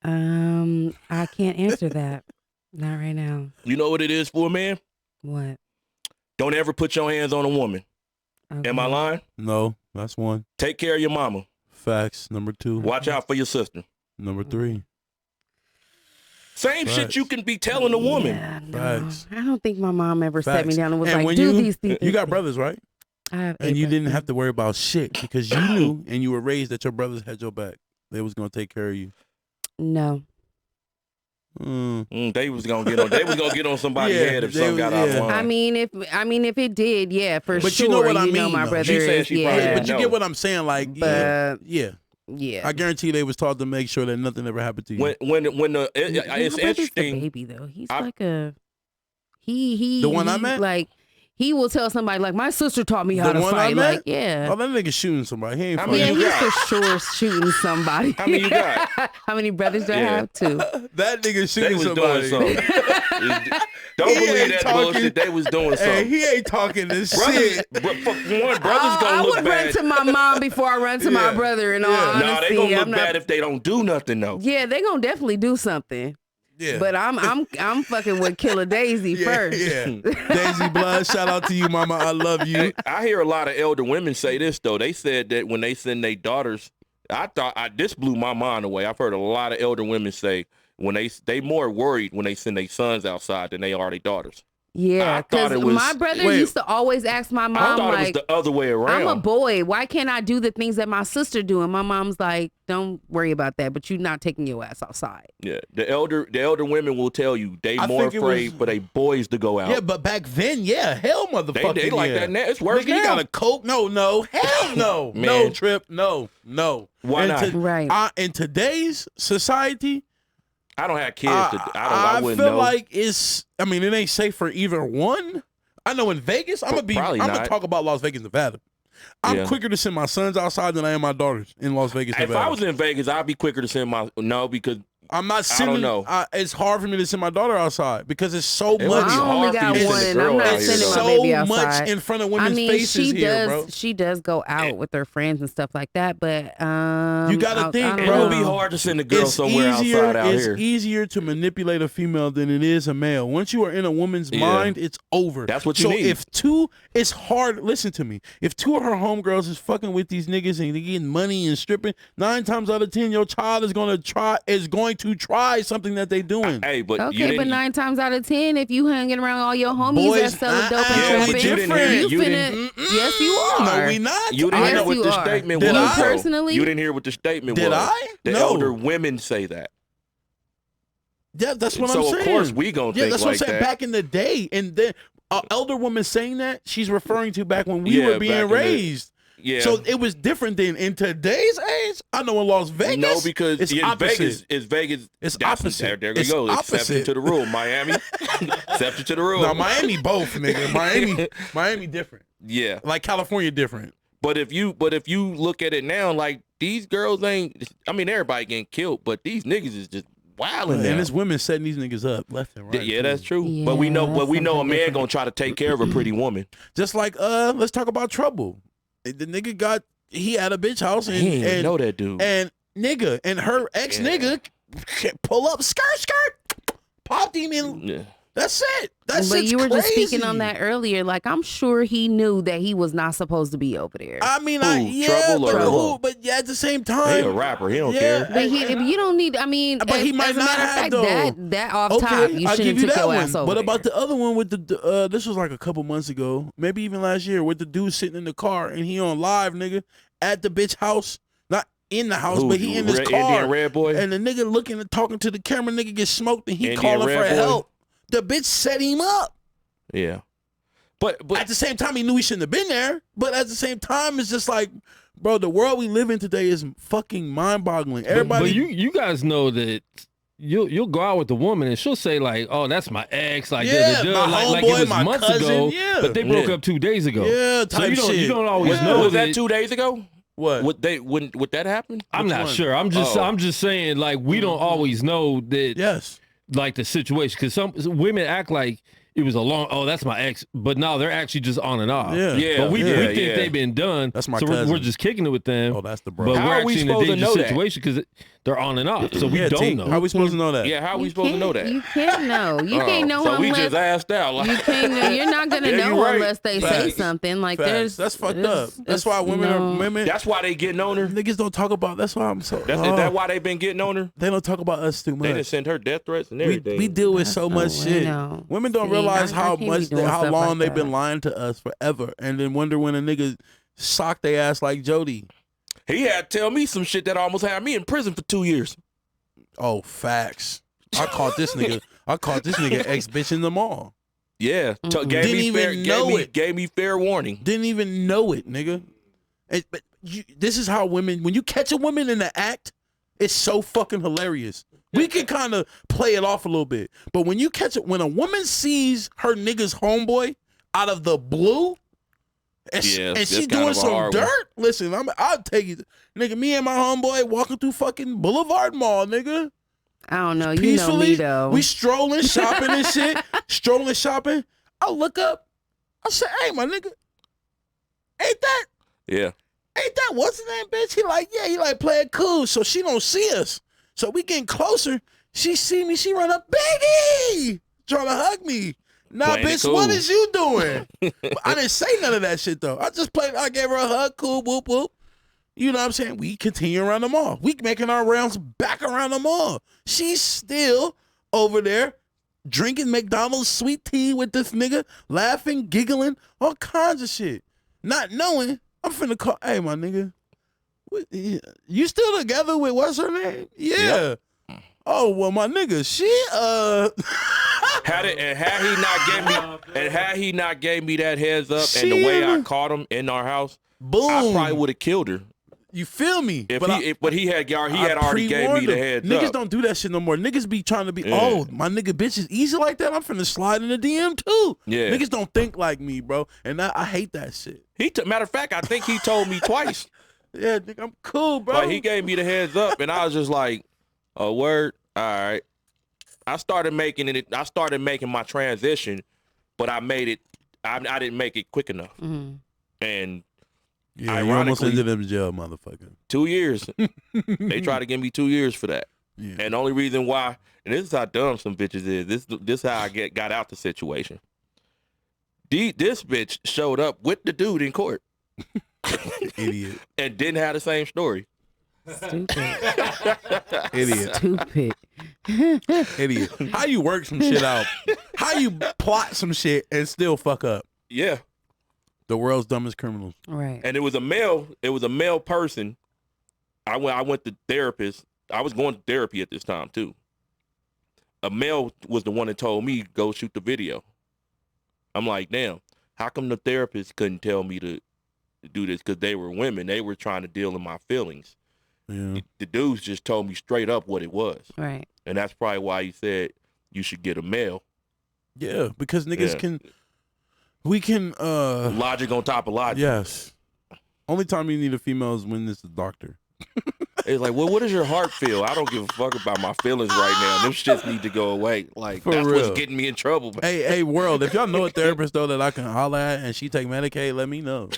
I can't answer that. Not right now. You know what it is for a man? What? Don't ever put your hands on a woman. Okay. Am I lying? No, that's 1. Take care of your mama. Facts. Number 2. Watch out for your sister. Number 3. Same Facts. Shit you can be telling a woman. Yeah, no. Facts. I don't think my mom ever sat me down and was these things. You got brothers, right? I have. And you didn't have to worry about shit because you knew and you were raised that your brothers had your back. They was gonna take care of you. No. They was gonna get on somebody's head if something got out of line. I mean, if it did, yeah, for but sure. You know what I mean? My brother she said she yeah. But you get what I'm saying, like, but, yeah. I guarantee they was taught to make sure that nothing ever happened to you. It's interesting. A baby though, he's like a he. The one I met, like. He will tell somebody like my sister taught me how to fight. Like, yeah. Oh, that nigga shooting somebody. He ain't fighting. Yeah, he's for sure shooting somebody. How many you got? How many brothers do I have? 2. That nigga shooting somebody. Don't believe that bullshit. They was doing something. Hey, he ain't talking this shit. Brothers gonna look bad. I would run to my mom before I run to my brother. In all honesty, nah, they gonna look bad if they don't do nothing though. Yeah, they gonna definitely do something. Yeah. But I'm fucking with Killer Daisy first. Yeah. Daisy Blood, shout out to you, mama. I love you. I hear a lot of elder women say this though. They said that when they send their daughters, this blew my mind away. I've heard a lot of elder women say when they more worried when they send their sons outside than they are their daughters. Yeah, because my brother used to always ask my mom, I thought it was the other way around. I'm a boy. Why can't I do the things that my sister do? And my mom's like, don't worry about that, but you're not taking your ass outside. Yeah, the elder women will tell you they more afraid for their boys to go out. Yeah, but back then, hell motherfucker. They like that now. It's worse now. You got a Coke? No. Hell no. No, Trip. No. Why not? Right. In today's society, I don't have kids. I wouldn't feel know. like it ain't safe for either one. I know in Vegas, I'm gonna talk about Las Vegas, Nevada. I'm quicker to send my sons outside than I am my daughters in Las Vegas, Nevada. If I was in Vegas, I'd be quicker to send because I'm not sending. I don't know. It's hard for me to send my daughter outside because it's so much. I only got one, and I'm not sending my baby outside. So much in front of women's faces here, bro. She does go out with her friends and stuff like that, but you gotta think, bro. It would be hard to send a girl somewhere outside out here. It's easier to manipulate a female than it is a male. Once you are in a woman's mind, it's over. That's what you need. So it's hard. Listen to me. If 2 of her homegirls is fucking with these niggas and they getting money and stripping, 9 times out of 10, your child is going to try something that they doing. Hey, but okay, but 9 times out of 10, if you hanging around all your homies that selling dope and trapping, you finna. Yes, you are. No, we not. You didn't hear what the statement was. Did I personally? You didn't hear what the statement was. Did I? The elder women say that. Yeah, that's what I'm saying. So of course we gonna think that's like what I'm saying. that. Back in the day, and then elder woman saying that, she's referring to back when we were being raised. Yeah. So it was different than in today's age. I know in Las Vegas. No, because it's Vegas. It's opposite. There you go. Exception to the rule. Miami. Exception to the rule. No, Miami both, nigga. Miami different. Yeah. Like California different. But if you look at it now, like these girls ain't. I mean, everybody getting killed, but these niggas is just wilding. And it's women setting these niggas up left and right. Yeah, that's true. Yeah, but we know a man gonna try to take care of a pretty woman. Just like let's talk about Trouble. The nigga he had a bitch house and he didn't know that dude. And nigga and her ex nigga pull up skirt, popped him in. Yeah. That's it. But you were just speaking on that earlier. Like I'm sure he knew that he was not supposed to be over there. I mean, but at the same time, he a rapper. He don't care. But you don't need. I mean, but he might not have though. That off top. You shouldn't take your ass over. What about the other one with the? This was like a couple months ago, maybe even last year, with the dude sitting in the car and he on live, nigga, at the bitch house. Not in the house, but he in his car. Indian red boy. And the nigga looking and talking to the camera, nigga get smoked and he calling for help. The bitch set him up. Yeah. But at the same time, he knew he shouldn't have been there. But at the same time, it's just like, bro, the world we live in today is fucking mind-boggling. Everybody. But you guys know that you'll go out with the woman and she'll say like, "Oh, that's my ex," like my like it was months cousin, ago, but they broke up 2 days ago. Yeah, so you don't always know. Was that 2 days ago? What? Would that happen? I'm not sure. I'm just saying like we don't always know that. Yes. Like the situation, because some women act like it was a long. Oh, that's my ex, but no, they're actually just on and off. Yeah. But we think they've been done. That's my so cousin. we're just kicking it with them. Oh, that's the bro. But how we're are we actually supposed in a to know dangerous that? situation because they're on and off. So we don't know. How are we supposed to know that? Yeah, how are we supposed to know that? You can't know. You can't know so unless we just asked out. Like, you can't know. You're not gonna know unless they say something. Like that's fucked up. That's why women. That's why they getting on her. Niggas don't talk about. That's why I'm so. Is that why they been getting on her? They don't talk about us too much. They done send her death threats and everything. We deal with so much shit. Women don't realize how long they've been lying to us forever, and then wonder when a nigga sock their ass like Jody. He had to tell me some shit that almost had me in prison for 2 years. Oh, facts. I caught this nigga ex bitch in the mall. Yeah, gave me fair warning. Didn't even know it, nigga. But this is how women. When you catch a woman in the act, it's so fucking hilarious. We can kind of play it off a little bit, but when you catch it, when a woman sees her nigga's homeboy out of the blue, and she doing some dirt. Listen, I'll take you, nigga. Me and my homeboy walking through fucking Boulevard Mall, nigga. I don't know. Peacefully, you know me though. We strolling, shopping and shit. Strolling, shopping. I look up. I say, "Hey, my nigga, ain't that? Yeah. Ain't that what's his name, bitch?" He like, yeah, he like playing cool, so she don't see us. So we getting closer. She see me. She run up, baby, trying to hug me. Nah, bitch, cool. What is you doing? I didn't say none of that shit, though. I just played. I gave her a hug, cool, whoop, whoop. You know what I'm saying? We continue around the mall. We making our rounds back around the mall. She's still over there drinking McDonald's sweet tea with this nigga, laughing, giggling, all kinds of shit. Not knowing, I'm finna call, hey, my nigga, you still together with what's her name? Yeah. Yep. Oh, well, my nigga, she, had he not gave me that heads up and the way I caught him in our house, boom, I probably would have killed her. You feel me? But he had already gave me the heads up. Niggas up. don't do that shit no more. Niggas be trying to be, oh, my nigga bitch is easy like that. I'm finna slide in the DM too. Yeah. Niggas don't think like me, bro. And I hate that shit. Matter of fact, I think he told me twice. Yeah, nigga, I'm cool, bro. Like he gave me the heads up and I was just like, oh, word, all right. I started making my transition, but I didn't make it quick enough. Mm-hmm. And yeah, you almost ended up in jail, motherfucker. 2 years. They tried to give me 2 years for that. Yeah. And the only reason why, and this is how dumb some bitches is, this is how I got out the situation. This bitch showed up with the dude in court. Idiot. And didn't have the same story. Stupid. Idiot. Stupid. Idiot. How you work some shit out? How you plot some shit and still fuck up? Yeah. The world's dumbest criminals. Right. And it was a male person. I went to therapist. I was going to therapy at this time too. A male was the one that told me go shoot the video. I'm like, damn, how come the therapist couldn't tell me to do this? Because they were women. They were trying to deal in my feelings. Yeah. The dudes just told me straight up what it was. Right. And that's probably why he said you should get a male. Yeah, because niggas we can logic on top of logic. Yes. Only time you need a female is when it's a doctor. It's like, well, what does your heart feel? I don't give a fuck about my feelings right now. Them shits need to go away. Like, that's what's getting me in trouble. Hey, world, if y'all know a therapist, though, that I can holler at and she take Medicaid, let me know.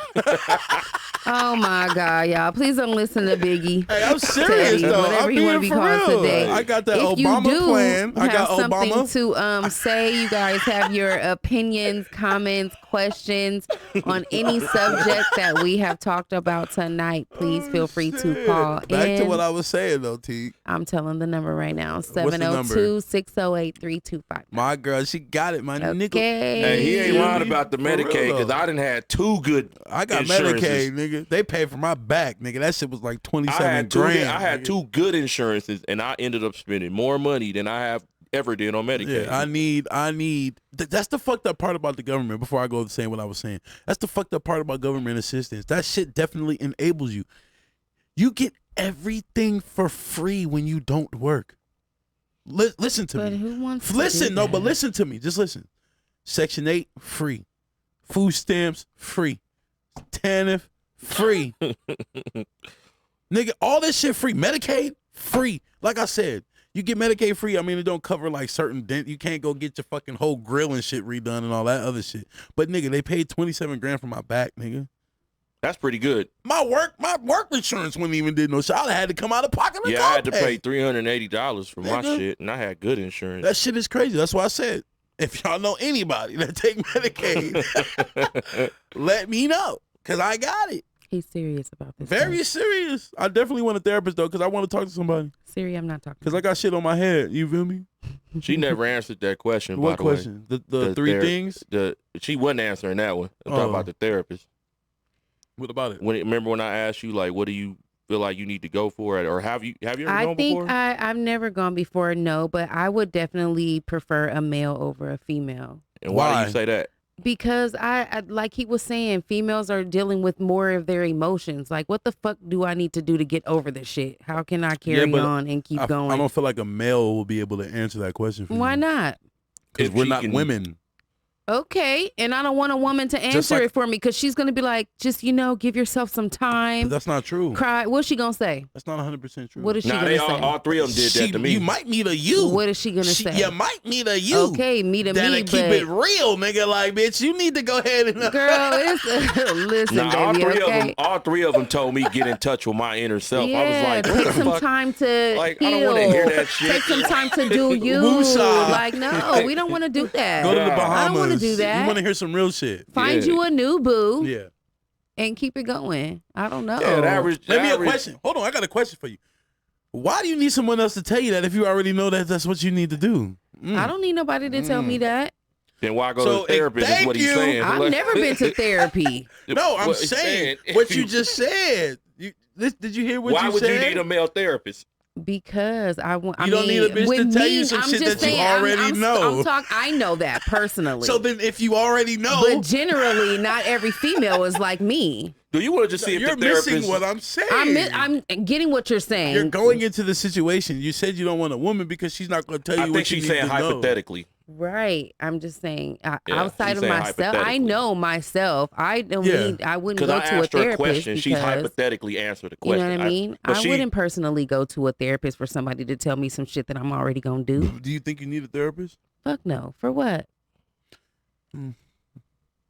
Oh, my God, y'all. Please don't listen to Biggie. Hey, I'm serious, though. Whatever you want to be called today. I got that Obama plan. I got something Obama. to say. You guys have your opinions, comments, questions on any subject that we have talked about tonight. Please feel free to call Back to what I was saying, though, T. I'm telling the number right now. 702-608-3259. My girl, she got it, my nigga. Hey, he ain't lying about the Medicaid because I done had two good I got insurances. Medicaid, nigga. They paid for my back, nigga. That shit was like 27 grand. I had two good insurances, and I ended up spending more money than I have ever did on Medicaid. Yeah, I need. That's the fucked up part about the government. Before I go to saying what I was saying, that's the fucked up part about government assistance. That shit definitely enables you. You get everything for free when you don't work. Listen to me. But who wants to listen? do No, that? but listen to me. Just listen. Section 8 free. Food stamps free. TANF free. Nigga, all this shit free. Medicaid free. Like I said, you get Medicaid free. I mean, it don't cover like certain dent. You can't go get your fucking whole grill and shit redone and all that other shit. But nigga, they paid $27,000 for my back, nigga. That's pretty good. My work insurance wouldn't even did no shit. I had to come out of pocket. Yeah, I had to pay $380 for my shit, and I had good insurance. That shit is crazy. That's why I said, if y'all know anybody that take Medicaid, let me know, because I got it. He's serious about this. Very serious. I definitely want a therapist, though, because I want to talk to somebody. Siri, I'm not talking. Because I got shit on my head. You feel me? She never answered that question, What by question? the way. The three things? She wasn't answering that one. I'm talking about the therapist. What about it? Remember when I asked you, like, what do you feel like you need to go for it? Or have you ever gone before? I've never gone before, no, but I would definitely prefer a male over a female. And why do you say that? Because I like he was saying, females are dealing with more of their emotions. Like, what the fuck do I need to do to get over this shit? How can I carry on and keep going? I don't feel like a male will be able to answer that question for you. Why not? Because we're not women. Okay, and I don't want a woman to answer it for me because she's going to be like, just, give yourself some time. But that's not true. Cry. What's she going to say? That's not 100% true. What is she going to say? All three of them did that to me. You might meet a you. What is she going to say? You might meet a you. Okay, meet a that'll me, keep it real, nigga. Like, bitch, you need to go ahead and... Girl, listen, baby, all three of them told me get in touch with my inner self. Yeah, I was like, take some time to like, heal. I don't want to hear that shit. Take some time to do you. Like, no, we don't want to do that. Go to the Bahamas. I don't want to do that. You want to hear some real shit. Find you a new boo. Yeah. And keep it going. I don't know. Yeah, Let me a question. Hold on, I got a question for you. Why do you need someone else to tell you that if you already know that that's what you need to do? I don't need nobody to tell me that. Then why go to a therapist is what he's saying. I've never been to therapy. No, I'm saying what you just said. Did you hear what you said? Why would you need a male therapist? Because I want. You don't need a bitch to tell you some shit that you already know. I know that personally. So then, if you already know, but generally, not every female is like me. Do you want to just see if you're the therapist... missing what I'm saying? I'm getting what you're saying. You're going into the situation. You said you don't want a woman because she's not going to tell you what you need to know. I think she's saying hypothetically. Right. I'm just saying outside of myself, I know myself. I don't need. I wouldn't go to a therapist question. She's hypothetically answered the question. You know what I mean? I wouldn't personally go to a therapist for somebody to tell me some shit that I'm already gonna do. Do you think you need a therapist? Fuck no. For what?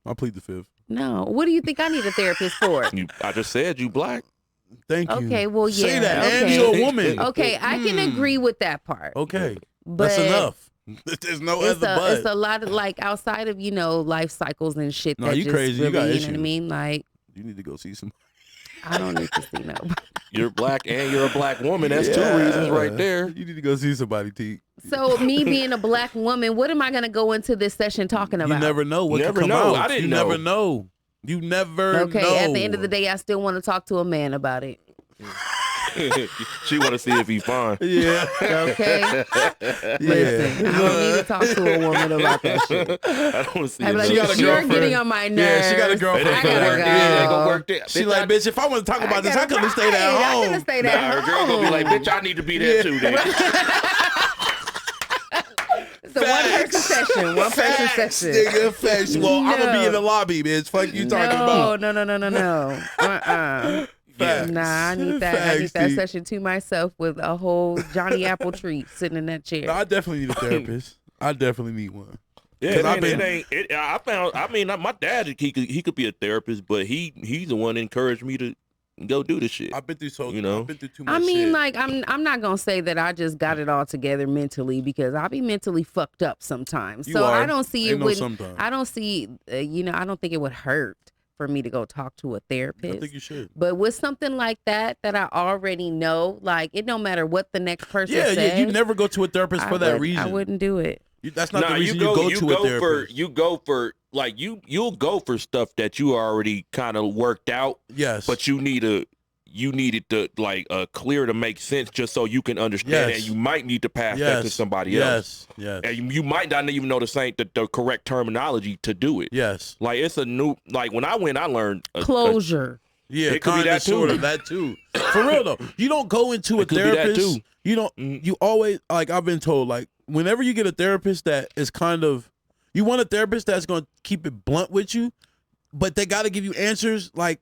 I'll plead the fifth. No. What do you think I need a therapist for? I just said you black. Thank you. Okay. Well, yeah. Say that. Okay. And you're a woman. Okay. I can agree with that part. Okay. But that's enough. There's no other but. It's a lot of like outside of life cycles and shit. No, that you just crazy. Really, you got you issues. know what I mean? Like you need to go see some. I don't need to see nobody. You're black and you're a black woman. That's two reasons right there. You need to go see somebody, T. So me being a black woman, what am I going to go into this session talking about? You never know what could come out. I didn't know. You never know. You never know. Okay, at the end of the day, I still want to talk to a man about it. She want to see if he's fine. Yeah. Okay. Listen, I don't need to talk to a woman about that shit. I don't want to see. I'm like, you're getting on my nerves. Yeah, she got a girlfriend. I gotta go. Yeah, go work there. She like, bitch, if I want to talk about this, I could have stayed at home. I could have stayed at home. Her girl gonna be like, bitch, I need to be there too. Then. It's a one-person session. One-person session. Nigga, facts. Well, I'm gonna be in the lobby, bitch. Fuck you talking about? No. Facts. Nah, I need that. I need that session to myself with a whole Johnny Apple tree sitting in that chair. No, I definitely need a therapist. I definitely need one. Yeah, I mean, my dad, he could be a therapist, but he's the one that encouraged me to go do this shit. I've been through I've been through too much. I mean, shit. like, I'm not gonna say that I just got it all together mentally because I be mentally fucked up sometimes. I don't see it would. I don't see. I don't think it would hurt for me to go talk to a therapist. I think you should. But with something like that I already know, like, it don't matter what the next person says. Yeah, you never go to a therapist for that reason. I wouldn't do it. That's not the reason you go to a therapist. You'll go for stuff that you already kind of worked out. Yes. But you need it to like clear to make sense just so you can understand, and you might need to pass that to somebody else. Yes. And you might not even know the correct terminology to do it. Yes. Like it's a new, like when I went, I learned closure. Yeah, it could be that too. That too. For real though, you don't go into a therapist. You don't. You always like I've been told like whenever you get a therapist that is kind of, you want a therapist that's going to keep it blunt with you, but they got to give you answers like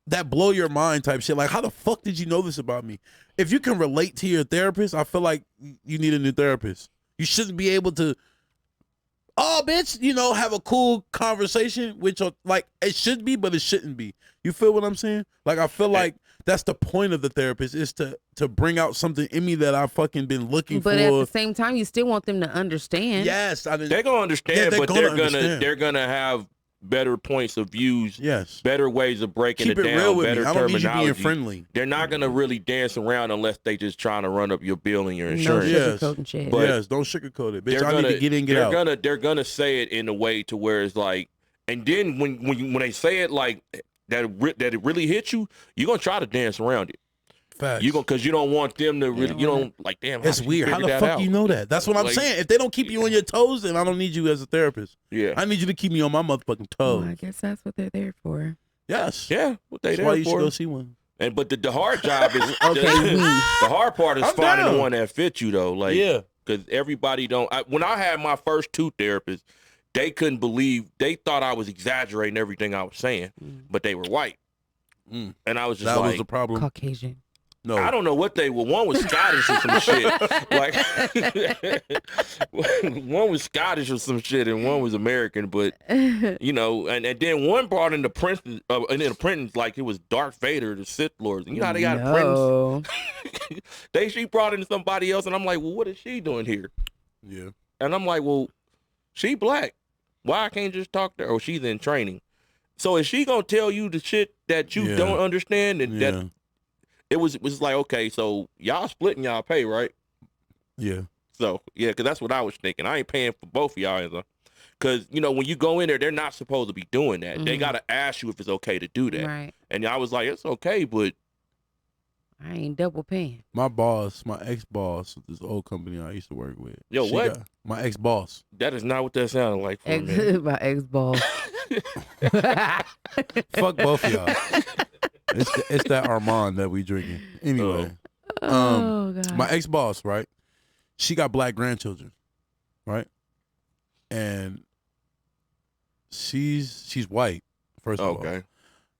that blow your mind type shit. Like how the fuck did you know this about me? If you can relate to your therapist, I feel like you need a new therapist. You shouldn't be able to. Oh, bitch, have a cool conversation, which like it should be, but it shouldn't be. You feel what I'm saying? Like I feel like that's the point of the therapist is to bring out something in me that I've fucking been looking for. But at the same time, you still want them to understand. Yes, they're gonna understand, but they're gonna have better points of views. Yes, better ways of breaking it down. Real with better me. I don't need you being friendly. They're not gonna really dance around unless they just trying to run up your bill and your insurance. No sugarcoating shit. But yes, don't sugarcoat it, bitch. I need to get in, get out. They're gonna say it in a way to where it's like, and then when they say it like that it really hits you, you're gonna try to dance around it. Facts. You because you don't want them to really, you don't like damn. It's weird. How the fuck you know that? That's what I'm saying. If they don't keep you on your toes, then I don't need you as a therapist. Yeah, I need you to keep me on my motherfucking toes. Well, I guess that's what they're there for. Yes. Yeah. What they that's there why you for. should go see one. And but the hard job is the hard part is finding the one that fits you though. Like because everybody don't. When I had my first two therapists, they couldn't believe. They thought I was exaggerating everything I was saying, but they were white, and I was just that like was the problem. Caucasian. No, I don't know what they were. One was Scottish or some shit. Like one was Scottish or some shit, and one was American. But and then one brought in the prince, and then the apprentice, like it was Darth Vader, the Sith Lords. And you know how they got apprentice. She brought in somebody else, and I'm like, well, what is she doing here? Yeah. And I'm like, well, she black. Why I can't just talk to her? Or she's in training. So is she gonna tell you the shit that you don't understand and that? It was like, okay, so y'all splitting y'all pay, right? Yeah. So, because that's what I was thinking. I ain't paying for both of y'all. Because, when you go in there, they're not supposed to be doing that. Mm-hmm. They got to ask you if it's okay to do that. Right. And I was like, it's okay, but. I ain't double paying. My boss, my ex-boss, this old company I used to work with. Yo, what? My ex-boss. That is not what that sounded like for me. My ex-boss. Fuck both of y'all. It's that Armand that we drinking. Anyway, God. My ex-boss, right? She got black grandchildren, right? And she's white, first of all.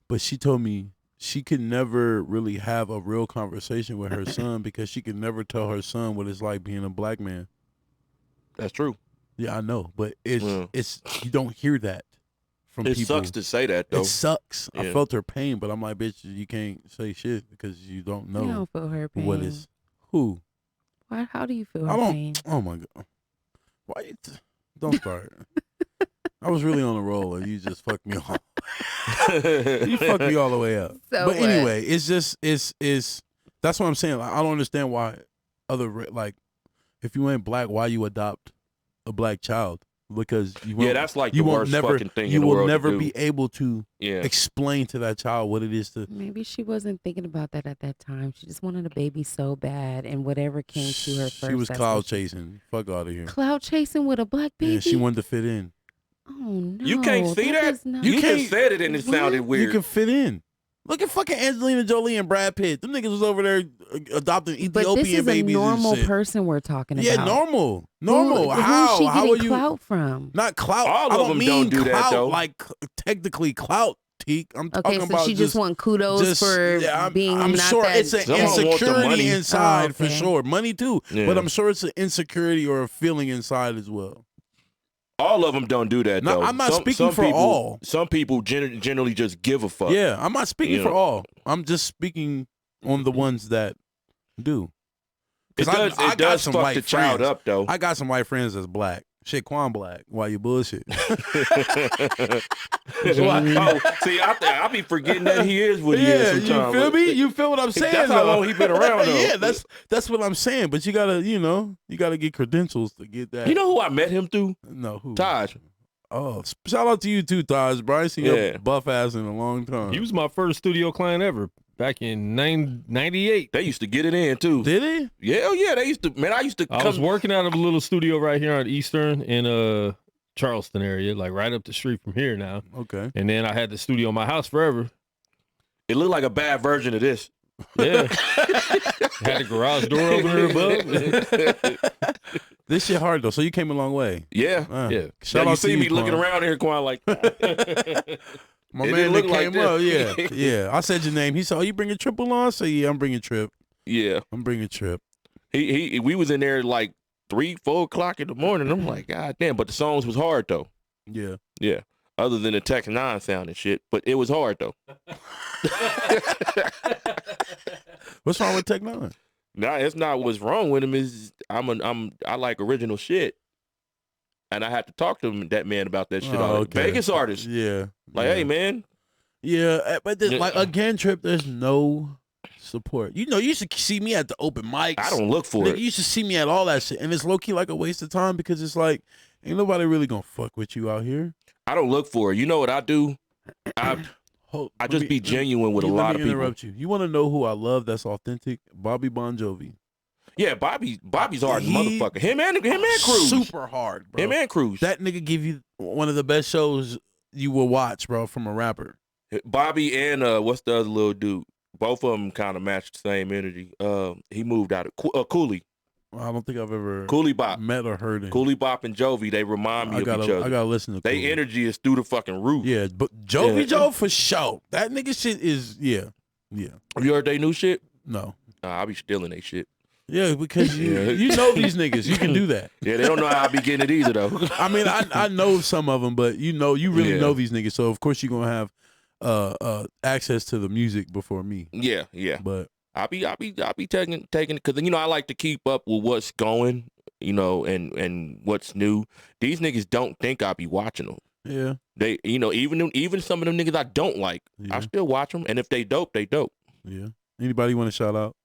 But she told me she could never really have a real conversation with her son because she could never tell her son what it's like being a black man. That's true. Yeah, I know, but it's you don't hear that. It sucks to say that, though. It sucks. Yeah. I felt her pain, but I'm like, bitch, you can't say shit because you don't know. You don't feel her pain. What is who? Why? How do you feel her pain? Oh my god! Why? Don't start. I was really on a roll, and you just fucked me off. You fucked me all the way up. So but anyway, it's just that's what I'm saying. Like, I don't understand why if you ain't black, why you adopt a black child? Because that's like the worst fucking thing in the world. You will never be able to explain to that child what it is to. Maybe she wasn't thinking about that at that time. She just wanted a baby so bad, and whatever came to her first. She was cloud chasing. Fuck out of here. Cloud chasing with a black baby. Yeah, she wanted to fit in. Oh no! You can't see that. You just said it, and it sounded weird. You can fit in. Look at fucking Angelina Jolie and Brad Pitt. Them niggas was over there adopting Ethiopian babies. But this is a normal and shit. person we're talking about. Yeah, normal. Who's she getting clout from? Not clout. All of them don't do clout, that though. Like technically clout. I'm talking about she just want kudos for being. I'm not sure that it's an insecurity inside for sure. Money too, but I'm sure it's an insecurity or a feeling inside as well. All of them don't do that, though. I'm not speaking for all. Some people generally just give a fuck. Yeah, I'm not speaking for all. I'm just speaking on the ones that do. Because I got some fuck the child up, though. I got some white friends that's black. Shit, Quan black. Why you bullshit? See, I be forgetting that he is what he is sometimes. You feel me? You feel what I'm saying? That's how long he been around, though. Yeah, that's what I'm saying. But you gotta get credentials to get that. You know who I met him through? No, who? Taj. Oh, shout out to you too, Taj. Bro, I ain't seen your buff ass in a long time. He was my first studio client ever. Back in 98. They used to get it in, too. Did he? Yeah, they used to. Man, I was working out of a little studio right here on Eastern in Charleston area, like right up the street from here now. Okay. And then I had the studio in my house forever. It looked like a bad version of this. Yeah. Had the garage door opener above. This shit hard though. So you came a long way. Yeah. Yeah. Shout out you see me looking around here, Quan, like my man that came up. Yeah. Yeah. I said your name. He said, "Oh, you bringing Triple on?" I said, "Yeah, I'm bringing Trip." Yeah. I'm bringing Trip. We was in there like 3-4 o'clock in the morning. I'm like, God damn. But the songs was hard though. Yeah. Yeah. Other than the Tech 9 sound and shit, but it was hard though. What's wrong with Tech 9? Nah, it's not what's wrong with him. Is I like original shit, and I had to talk to that man about that shit. Vegas artist, yeah. Like, hey man, yeah. But like again, Trip, there's no support. You know, you used to see me at the open mics. I don't look for it. You used to see me at all that shit, and it's low key like a waste of time because it's like ain't nobody really gonna fuck with you out here. I don't look for it. You know what I do? I just be genuine with a lot of people. Interrupt you. You want to know who I love? That's authentic. Bobby Bon Jovi. Yeah, Bobby's hard, motherfucker. Him and Cruz. Super hard, bro. Him and Cruz. That nigga give you one of the best shows you will watch, bro, from a rapper. Bobby and what's the other little dude? Both of them kind of match the same energy. He moved out of Cooley. I don't think I've ever Cooley Bop met or heard him. Cooley Bop and Jovi, they remind me of each other. I gotta listen to They Cooley. Energy is through the fucking roof. Yeah, but Jovi Joe for sure. That nigga shit is yeah. Have you heard they new shit? No. I be stealing they shit. Yeah, because you know these niggas. You can do that. Yeah, they don't know how I be getting it either though. I mean, I know some of them, but you really know these niggas. So of course you're gonna have access to the music before me. Yeah. But I'll be taking because I like to keep up with what's going, and what's new. These niggas don't think I'll be watching them. Yeah. They even some of them niggas I don't like, I still watch them, and if they dope, they dope. Yeah. Anybody want to shout out?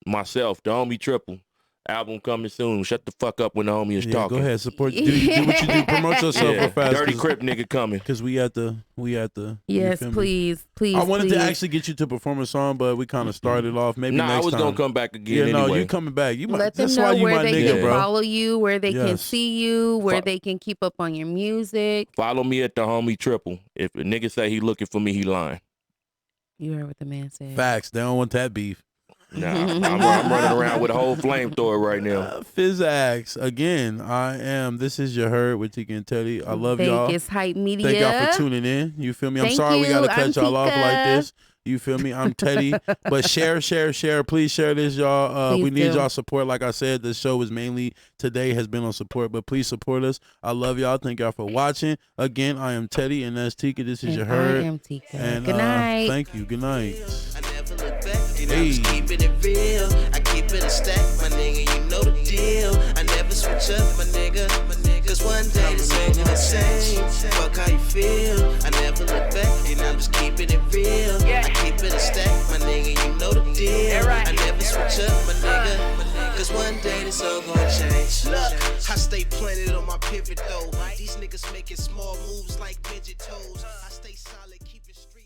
Myself, the homie Triple. Album coming soon. Shut the fuck up when the homie is talking. Go ahead, support. Do what you do. Promote yourself real fast. Dirty Crip nigga coming. Because we at the. Yes, please. I wanted to actually get you to perform a song, but we kind of started off. Maybe next time. I was gonna come back again. Yeah, anyway. You coming back. You let them know where they can follow you, where they can see you, where they can keep up on your music. Follow me at the homie Triple. If a nigga say he looking for me, he lying. You heard what the man said. Facts. They don't want that beef. Nah, I'm running around with a whole flamethrower right now. Physax, again, this is your herd with Tika N Teddy. I love y'all. Vegas Hype Media. Thank y'all for tuning in. You feel me? I'm sorry we got to cut y'all off like this. You feel me? I'm Teddy. But share. Please share this, y'all. We need y'all support. Like I said, this show is mainly today has been on support, but please support us. I love y'all. Thank y'all for watching. Again, I am Teddy, and that's Tika. This is your herd. I am Tika. And, good night. Thank you. Good night. I just keeping it real. I keep it a stack, my nigga. You know the deal. I never switch up, my nigga. Cause one day this ain't the same. Fuck how you feel. I never look back, and I'm just keeping it real. I keep it a stack, my nigga. You know the deal. I never switch up, my nigga. Cause one day this all gonna change. Look, I stay planted on my pivot though. These niggas making small moves like midget toes. I stay solid, keep it street.